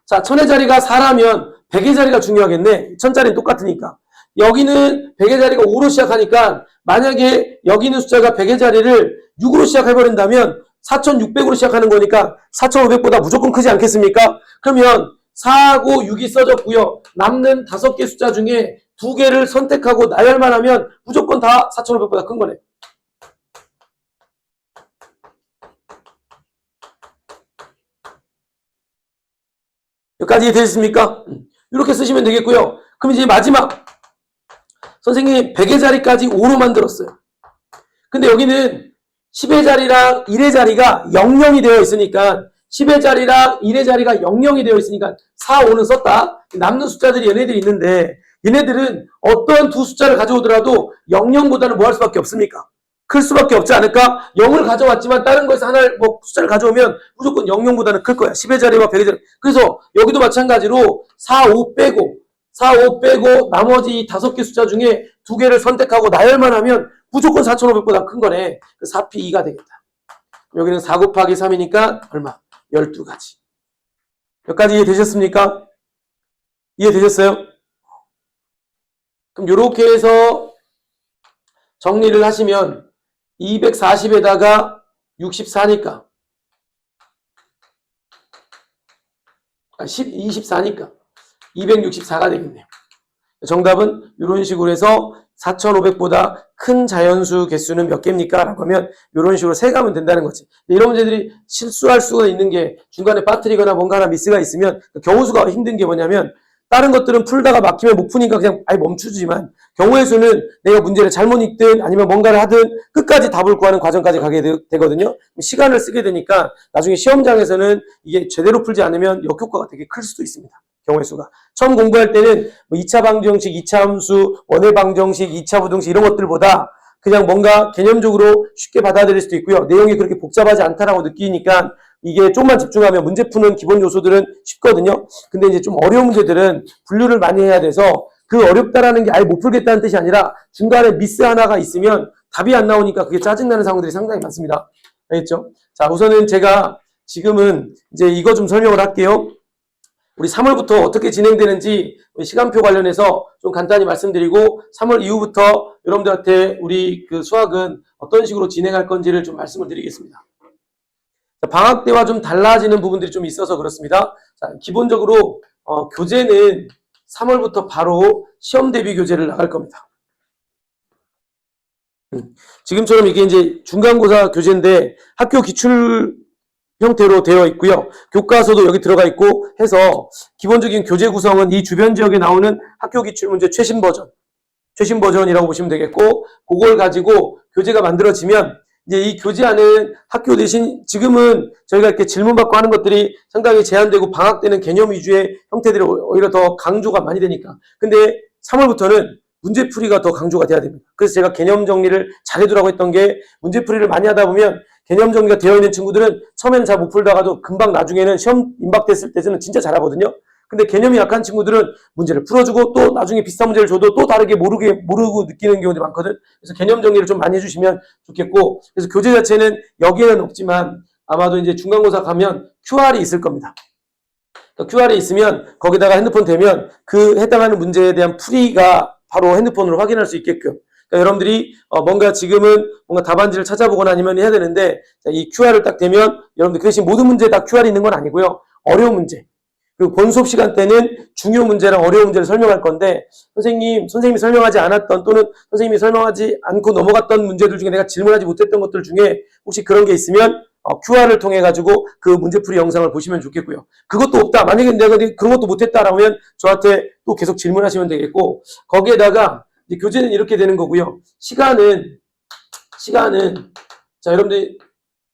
자, 1000의 자리가 4라면 100의 자리가 중요하겠네. 1000자리는 똑같으니까. 여기는 100의 자리가 5로 시작하니까 만약에 여기 있는 숫자가 100의 자리를 6으로 시작해버린다면 4600으로 시작하는 거니까 4500보다 무조건 크지 않겠습니까? 그러면 4하고 6이 써졌고요. 남는 5개 숫자 중에 2개를 선택하고 나열만 하면 무조건 다 4500보다 큰 거네. 여기까지 이해되셨습니까? 이렇게 쓰시면 되겠고요. 그럼 이제 마지막 선생님이 100의 자리까지 5로 만들었어요. 근데 여기는 10의 자리랑 1의 자리가 00이 되어 있으니까 10의 자리랑 1의 자리가 00이 되어 있으니까 4, 5는 썼다. 남는 숫자들이 얘네들이 있는데 얘네들은 어떤 두 숫자를 가져오더라도 00보다는 뭐 할 수밖에 없습니까? 클 수밖에 없지 않을까? 0을 가져왔지만 다른 거에서 하나를 숫자를 가져오면 무조건 00보다는 클 거야. 10의 자리와 100의 자리. 그래서 여기도 마찬가지로 4, 5 빼고 나머지 5개 숫자 중에 2개를 선택하고 나열만 하면 무조건 4,500보다 큰 거네. 4p2가 되겠다. 여기는 4 곱하기 3이니까 얼마? 12가지. 여기까지 이해되셨습니까? 이해되셨어요? 그럼 이렇게 해서 정리를 하시면 240에다가 64니까 24니까 264가 되겠네요. 정답은 이런 식으로 해서 4,500보다 큰 자연수 개수는 몇 개입니까? 라고 하면 이런 식으로 세가면 된다는 거지. 이런 문제들이 실수할 수가 있는 게 중간에 빠뜨리거나 뭔가 하나 미스가 있으면 경우수가 힘든 게 뭐냐면 다른 것들은 풀다가 막히면 못 푸니까 그냥 아예 멈추지만 경우의 수는 내가 문제를 잘못 읽든 아니면 뭔가를 하든 끝까지 답을 구하는 과정까지 가게 되거든요. 시간을 쓰게 되니까 나중에 시험장에서는 이게 제대로 풀지 않으면 역효과가 되게 클 수도 있습니다. 경우의 수가. 처음 공부할 때는 2차 방정식, 2차 함수, 원의 방정식, 2차 부등식 이런 것들보다 그냥 뭔가 개념적으로 쉽게 받아들일 수도 있고요. 내용이 그렇게 복잡하지 않다라고 느끼니까 이게 좀만 집중하면 문제 푸는 기본 요소들은 쉽거든요. 근데 이제 좀 어려운 문제들은 분류를 많이 해야 돼서 그 어렵다라는 게 아예 못 풀겠다는 뜻이 아니라 중간에 미스 하나가 있으면 답이 안 나오니까 그게 짜증나는 상황들이 상당히 많습니다. 알겠죠? 자, 우선은 제가 지금은 이제 이거 좀 설명을 할게요. 우리 3월부터 어떻게 진행되는지 시간표 관련해서 좀 간단히 말씀드리고 3월 이후부터 여러분들한테 우리 그 수학은 어떤 식으로 진행할 건지를 좀 말씀을 드리겠습니다. 방학 때와 좀 달라지는 부분들이 좀 있어서 그렇습니다. 자, 기본적으로 교재는 3월부터 바로 시험 대비 교재를 나갈 겁니다. 지금처럼 이게 이제 중간고사 교재인데 학교 기출 형태로 되어 있고요. 교과서도 여기 들어가 있고 해서 기본적인 교재 구성은 이 주변 지역에 나오는 학교 기출 문제 최신 버전이라고 보시면 되겠고, 그걸 가지고 교재가 만들어지면 이제 이 교재 안에는 학교 대신 지금은 저희가 이렇게 질문 받고 하는 것들이 상당히 제한되고 방학되는 개념 위주의 형태들이 오히려 더 강조가 많이 되니까. 근데 3월부터는 문제풀이가 더 강조가 돼야 됩니다. 그래서 제가 개념 정리를 잘해두라고 했던 게, 문제풀이를 많이 하다 보면 개념 정리가 되어 있는 친구들은 처음에는 잘 못 풀다가도 금방 나중에는 시험 임박됐을 때는 진짜 잘하거든요. 근데 개념이 약한 친구들은 문제를 풀어주고 또 나중에 비슷한 문제를 줘도 또 다르게 모르고 느끼는 경우들이 많거든. 그래서 개념 정리를 좀 많이 해주시면 좋겠고, 그래서 교재 자체는 여기에는 없지만 아마도 이제 중간고사 가면 QR이 있을 겁니다. QR이 있으면 거기다가 핸드폰 대면 그 해당하는 문제에 대한 풀이가 바로 핸드폰으로 확인할 수 있게끔. 그러니까 여러분들이 뭔가 지금은 뭔가 답안지를 찾아보거나 아니면 해야 되는데, 이 QR을 딱 대면 여러분들 그 대신 모든 문제에 다 QR이 있는 건 아니고요. 어려운 문제. 그리고 본 수업 시간 때는 중요 문제랑 어려운 문제를 설명할 건데, 선생님이 설명하지 않았던 또는 선생님이 설명하지 않고 넘어갔던 문제들 중에 내가 질문하지 못했던 것들 중에 혹시 그런 게 있으면 QR을 통해 가지고 그 문제풀이 영상을 보시면 좋겠고요. 그것도 없다. 만약에 내가 그런 것도 못했다라고 하면 저한테 또 계속 질문하시면 되겠고, 거기에다가 이제 교재는 이렇게 되는 거고요. 시간은 자, 여러분들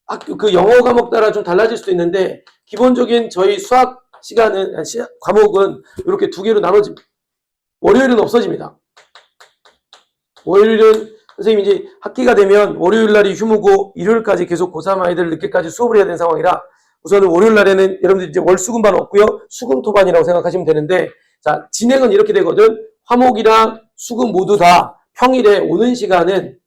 학교 그 영어 과목 따라 좀 달라질 수도 있는데, 기본적인 저희 수학 시간은 과목은 이렇게 두 개로 나눠집니다. 월요일은 없어집니다. 월요일은 선생님이 이제 학기가 되면 월요일 날이 휴무고 일요일까지 계속 고3 아이들 늦게까지 수업을 해야 되는 상황이라, 우선은 월요일 날에는 여러분들 이제 월수금반 없고요. 수금토반이라고 생각하시면 되는데, 자, 진행은 이렇게 되거든. 화목이랑 수금 모두 다 평일에 오는 시간은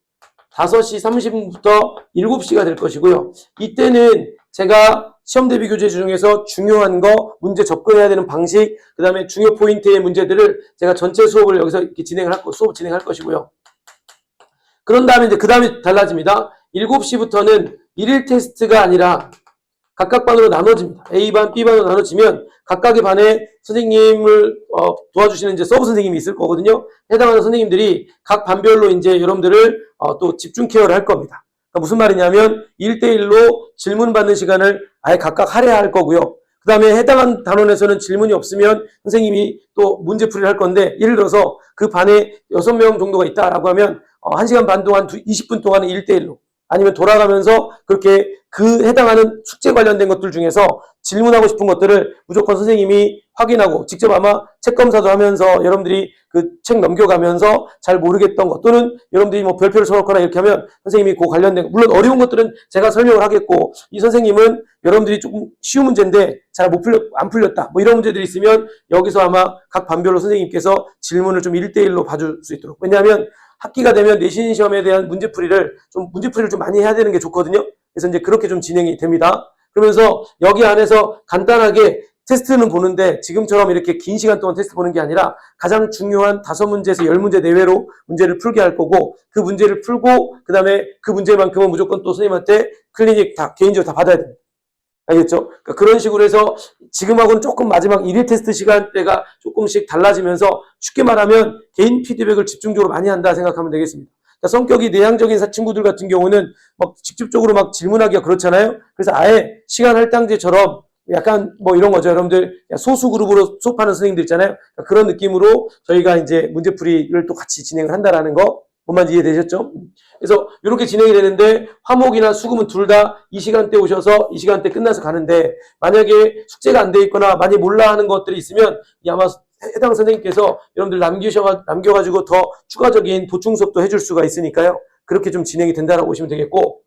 5시 30분부터 7시가 될 것이고요. 이때는 제가 시험 대비 교재 중에서 중요한 거, 문제 접근해야 되는 방식, 그 다음에 중요 포인트의 문제들을 제가 전체 수업을 여기서 이렇게 수업 진행할 것이고요. 그런 다음에 이제 그 다음에 달라집니다. 7시부터는 일일 테스트가 아니라 각각 반으로 나눠집니다. A반, B반으로 나눠지면 각각의 반에 선생님을 도와주시는 이제 서브 선생님이 있을 거거든요. 해당하는 선생님들이 각 반별로 이제 여러분들을 또 집중 케어를 할 겁니다. 그러니까 무슨 말이냐면 1대1로 질문 받는 시간을 아예 각각 할애할 거고요. 그 다음에 해당한 단원에서는 질문이 없으면 선생님이 또 문제풀이를 할 건데, 예를 들어서 그 반에 6명 정도가 있다라고 하면 1시간 반 동안 20분 동안은 1대1로, 아니면 돌아가면서 그렇게 그 해당하는 숙제 관련된 것들 중에서 질문하고 싶은 것들을 무조건 선생님이 확인하고 직접 아마 책 검사도 하면서 여러분들이 그 책 넘겨가면서 잘 모르겠던 것, 또는 여러분들이 뭐 별표를 쳐놓거나 이렇게 하면 선생님이 그 관련된 것, 물론 어려운 것들은 제가 설명을 하겠고, 이 선생님은 여러분들이 조금 쉬운 문제인데 잘 안 풀렸다 뭐 이런 문제들이 있으면 여기서 아마 각 반별로 선생님께서 질문을 좀 1대1로 봐줄 수 있도록. 왜냐하면 학기가 되면 내신 시험에 대한 문제풀이를 좀 많이 해야 되는 게 좋거든요. 그래서 이제 그렇게 좀 진행이 됩니다. 그러면서 여기 안에서 간단하게 테스트는 보는데, 지금처럼 이렇게 긴 시간 동안 테스트 보는 게 아니라 가장 중요한 5문제에서 10문제 내외로 문제를 풀게 할 거고, 그 문제를 풀고 그 다음에 그 문제만큼은 무조건 또 선생님한테 클리닉 다 개인적으로 다 받아야 됩니다. 알겠죠? 그러니까 그런 식으로 해서 지금하고는 조금 마지막 1일 테스트 시간대가 조금씩 달라지면서, 쉽게 말하면 개인 피드백을 집중적으로 많이 한다 생각하면 되겠습니다. 그러니까 성격이 내향적인 친구들 같은 경우는 막 직접적으로 막 질문하기가 그렇잖아요. 그래서 아예 시간 할당제처럼 약간 뭐 이런 거죠. 여러분들 소수 그룹으로 수업하는 선생님들 있잖아요. 그러니까 그런 느낌으로 저희가 이제 문제풀이를 또 같이 진행을 한다라는 거, 뭔 이해되셨죠? 그래서 이렇게 진행이 되는데, 화목이나 수금은 둘 다 이 시간대 오셔서 이 시간대 끝나서 가는데, 만약에 숙제가 안 돼 있거나 많이 몰라 하는 것들이 있으면 아마 해당 선생님께서 여러분들 남겨가지고 더 추가적인 보충 수업도 해줄 수가 있으니까요. 그렇게 좀 진행이 된다라고 보시면 되겠고,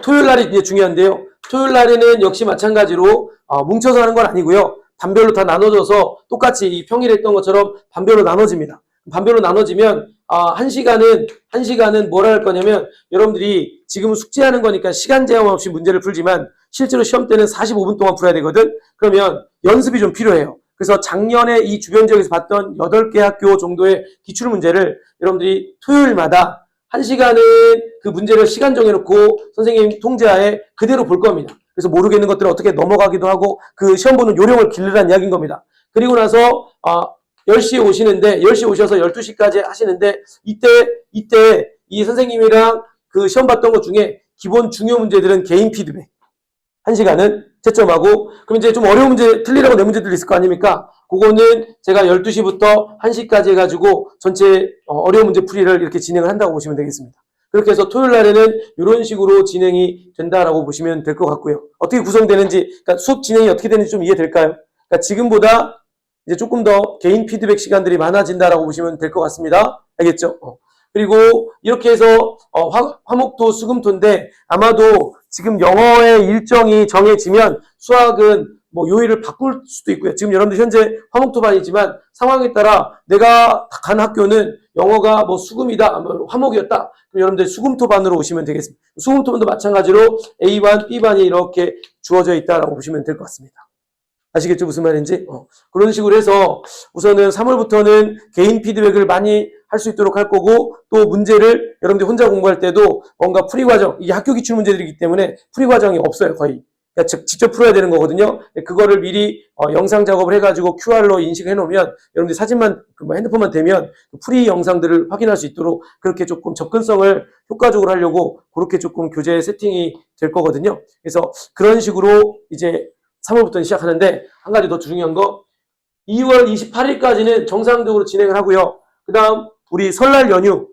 토요일 날이 이제 중요한데요. 토요일 날에는 역시 마찬가지로 뭉쳐서 하는 건 아니고요. 반별로 다 나눠져서 똑같이 이 평일에 했던 것처럼 반별로 나눠집니다. 반별로 나눠지면 한 시간은 뭘 할 거냐면, 여러분들이 지금은 숙제하는 거니까 시간 제한 없이 문제를 풀지만 실제로 시험 때는 45분 동안 풀어야 되거든. 그러면 연습이 좀 필요해요. 그래서 작년에 이 주변 지역에서 봤던 8개 학교 정도의 기출 문제를 여러분들이 토요일마다 1시간은 그 문제를 시간 정해놓고 선생님 통제하에 그대로 볼 겁니다. 그래서 모르겠는 것들을 어떻게 넘어가기도 하고 그 시험 보는 요령을 기르라는 이야기인 겁니다. 그리고 나서 10시에 오시는데, 10시에 오셔서 12시까지 하시는데, 이때 이 선생님이랑 그 시험 봤던 것 중에 기본 중요 문제들은 개인 피드백. 1시간은 채점하고, 그럼 이제 좀 어려운 문제, 틀리라고 내 문제들이 있을 거 아닙니까? 그거는 제가 12시부터 1시까지 해가지고 전체 어려운 문제 풀이를 이렇게 진행을 한다고 보시면 되겠습니다. 그렇게 해서 토요일 날에는 이런 식으로 진행이 된다라고 보시면 될 것 같고요. 어떻게 구성되는지, 그러니까 수업 진행이 어떻게 되는지 좀 이해될까요? 그러니까 지금보다 이제 조금 더 개인 피드백 시간들이 많아진다라고 보시면 될 것 같습니다. 알겠죠? 그리고 이렇게 해서 화목도 수금토인데 아마도 지금 영어의 일정이 정해지면 수학은 뭐 요일을 바꿀 수도 있고요. 지금 여러분들 현재 화목토반이지만 상황에 따라 내가 간 학교는 영어가 뭐 수금이다, 뭐 화목이었다. 그럼 여러분들 수금토반으로 오시면 되겠습니다. 수금토반도 마찬가지로 A반, B반이 이렇게 주어져 있다라고 보시면 될 것 같습니다. 아시겠죠? 무슨 말인지? 그런 식으로 해서 우선은 3월부터는 개인 피드백을 많이 할 수 있도록 할 거고, 또 문제를 여러분들이 혼자 공부할 때도 뭔가 풀이 과정, 이게 학교 기출 문제들이기 때문에 풀이 과정이 없어요, 거의. 그러니까 직접 풀어야 되는 거거든요. 그거를 미리 영상 작업을 해가지고 QR로 인식해 놓으면 여러분들이 사진만, 핸드폰만 대면 풀이 영상들을 확인할 수 있도록 그렇게 조금 접근성을 효과적으로 하려고 그렇게 조금 교재 세팅이 될 거거든요. 그래서 그런 식으로 이제 3월부터 시작하는데, 한 가지 더 중요한 거, 2월 28일까지는 정상적으로 진행을 하고요. 그 다음 우리 설날 연휴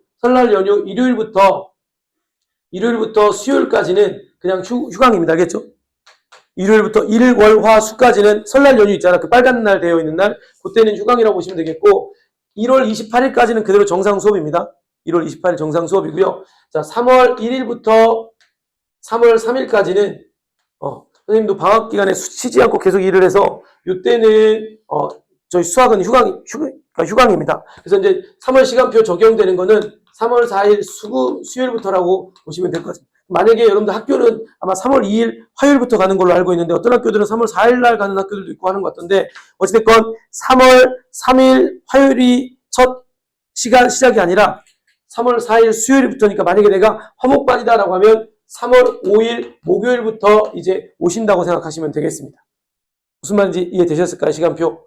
일요일부터 수요일까지는 그냥 휴강입니다. 알겠죠? 일요일부터 일, 월, 화, 수까지는 설날 연휴 있잖아. 그 빨간 날 되어 있는 날, 그때는 휴강이라고 보시면 되겠고, 1월 28일까지는 그대로 정상 수업입니다. 1월 28일 정상 수업이고요. 자, 3월 1일부터 3월 3일까지는 선생님도 방학 기간에 쉬지 않고 계속 일을 해서 이때는 저희 수학은 휴강입니다. 그래서 이제 3월 시간표 적용되는 거는 3월 4일 수요일부터라고 보시면 될 것 같습니다. 만약에 여러분들 학교는 아마 3월 2일 화요일부터 가는 걸로 알고 있는데 어떤 학교들은 3월 4일 날 가는 학교들도 있고 하는 것 같던데, 어찌됐건 3월 3일 화요일이 첫 시작이 아니라 3월 4일 수요일부터니까, 만약에 내가 화목반이다라고 하면 3월 5일 목요일부터 이제 오신다고 생각하시면 되겠습니다. 무슨 말인지 이해되셨을까요? 시간표.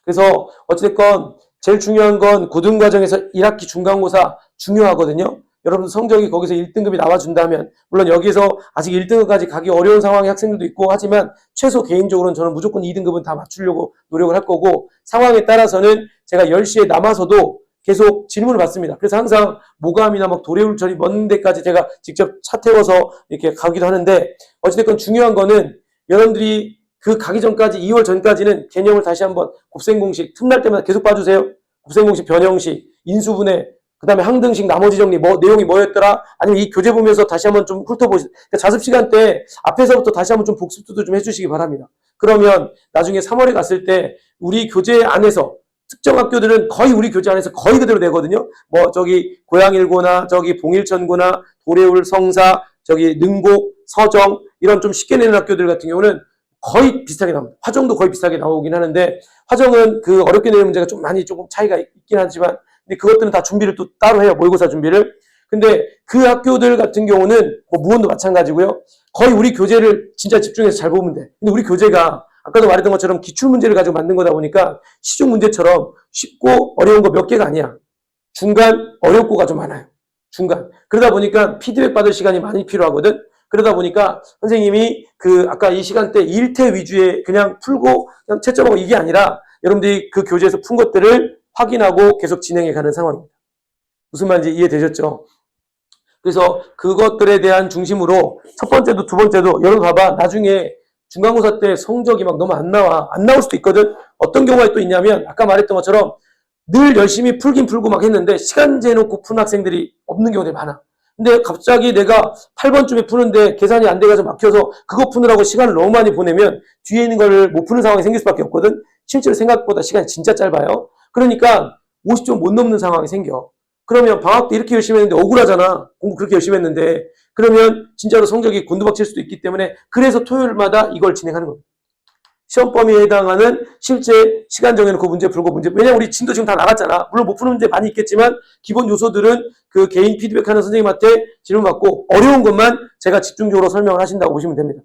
그래서 어찌됐건 제일 중요한 건 고등과정에서 1학기 중간고사 중요하거든요. 여러분 성적이 거기서 1등급이 나와준다면, 물론 여기서 아직 1등급까지 가기 어려운 상황의 학생들도 있고 하지만 최소 개인적으로는 저는 무조건 2등급은 다 맞추려고 노력을 할 거고, 상황에 따라서는 제가 10시에 남아서도 계속 질문을 받습니다. 그래서 항상 모감이나 막 도래울처리 먼 데까지 제가 직접 차 태워서 이렇게 가기도 하는데, 어찌됐건 중요한 거는 여러분들이 그 가기 전까지 2월 전까지는 개념을 다시 한번 곱셈공식 틈날 때마다 계속 봐주세요. 곱셈공식, 변형식, 인수분해, 그 다음에 항등식, 나머지 정리, 내용이 뭐였더라? 아니면 이 교재 보면서 다시 한번 좀 훑어보세요. 그러니까 자습 시간 때 앞에서부터 다시 한번 좀 복습도 좀 해주시기 바랍니다. 그러면 나중에 3월에 갔을 때 우리 교재 안에서 특정 학교들은 거의 우리 교재 안에서 거의 그대로 되거든요. 뭐 저기 고양일고나 저기 봉일천고나 도래울, 성사, 저기 능곡, 서정 이런 좀 쉽게 내는 학교들 같은 경우는 거의 비슷하게 나옵니다. 화정도 거의 비슷하게 나오긴 하는데, 화정은 그 어렵게 내는 문제가 좀 많이 조금 차이가 있긴 하지만, 근데 그것들은 다 준비를 또 따로 해요. 모의고사 준비를. 근데 그 학교들 같은 경우는 뭐 무언도 마찬가지고요. 거의 우리 교재를 진짜 집중해서 잘 보면 돼. 근데 우리 교재가 아까도 말했던 것처럼 기출 문제를 가지고 만든 거다 보니까 시중 문제처럼 쉽고 어려운 거 몇 개가 아니야. 중간 어렵고가 좀 많아요. 중간. 그러다 보니까 피드백 받을 시간이 많이 필요하거든. 그러다 보니까 선생님이 그 아까 이 시간대 일태 위주의 그냥 풀고 그냥 채점하고 이게 아니라 여러분들이 그 교재에서 푼 것들을 확인하고 계속 진행해 가는 상황입니다. 무슨 말인지 이해되셨죠? 그래서 그것들에 대한 중심으로 첫 번째도 두 번째도 여러분 봐봐, 나중에 중간고사 때 성적이 막 너무 안 나올 수도 있거든. 어떤 경우가 또 있냐면 아까 말했던 것처럼 늘 열심히 풀긴 풀고 막 했는데 시간 재놓고 푼 학생들이 없는 경우들이 많아. 근데 갑자기 내가 8번쯤에 푸는데 계산이 안 돼가지고 막혀서 그거 푸느라고 시간을 너무 많이 보내면 뒤에 있는 걸 못 푸는 상황이 생길 수밖에 없거든. 실제로 생각보다 시간이 진짜 짧아요. 그러니까 50점 못 넘는 상황이 생겨. 그러면 방학 때 이렇게 열심히 했는데 억울하잖아. 공부 그렇게 열심히 했는데. 그러면 진짜로 성적이 곤두박질 수도 있기 때문에 그래서 토요일마다 이걸 진행하는 겁니다. 시험 범위에 해당하는 실제 시간 정해놓고 문제 풀고 왜냐면 우리 진도 지금 다 나갔잖아. 물론 못 푸는 문제 많이 있겠지만 기본 요소들은 그 개인 피드백하는 선생님한테 질문 받고 어려운 것만 제가 집중적으로 설명을 하신다고 보시면 됩니다.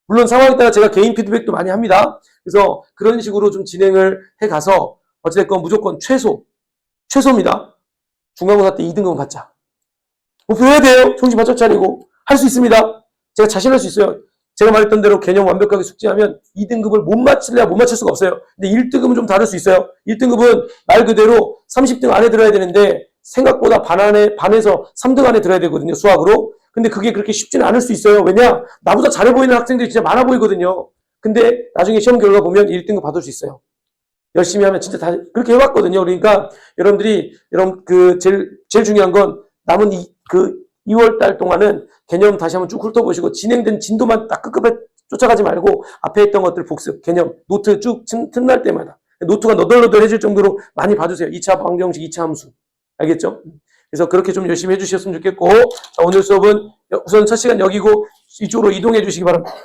물론 상황에 따라 제가 개인 피드백도 많이 합니다. 그래서 그런 식으로 좀 진행을 해가서 어찌됐건 무조건 최소입니다. 중간고사 때 2등급은 받자. 목표해야 돼요. 정신 바짝 차리고. 할 수 있습니다. 제가 자신할 수 있어요. 제가 말했던 대로 개념 완벽하게 숙지하면 2등급을 못 맞출래야 못 맞출 수가 없어요. 근데 1등급은 좀 다를 수 있어요. 1등급은 말 그대로 30등 안에 들어야 되는데 생각보다 반에서 3등 안에 들어야 되거든요. 수학으로. 근데 그게 그렇게 쉽지는 않을 수 있어요. 왜냐? 나보다 잘해 보이는 학생들이 진짜 많아 보이거든요. 근데 나중에 시험 결과 보면 1등급 받을 수 있어요. 열심히 하면 진짜 다 그렇게 해봤거든요. 그러니까 여러분들이 제일 중요한 건 남은 2월 달 동안은 개념 다시 한번 쭉 훑어보시고 진행된 진도만 딱 끝끝에 쫓아가지 말고 앞에 했던 것들 복습, 개념, 노트 쭉 틈날 때마다 노트가 너덜너덜해질 정도로 많이 봐주세요. 2차 방정식, 2차 함수. 알겠죠? 그래서 그렇게 좀 열심히 해주셨으면 좋겠고 자, 오늘 수업은 우선 첫 시간 여기고 이쪽으로 이동해 주시기 바랍니다.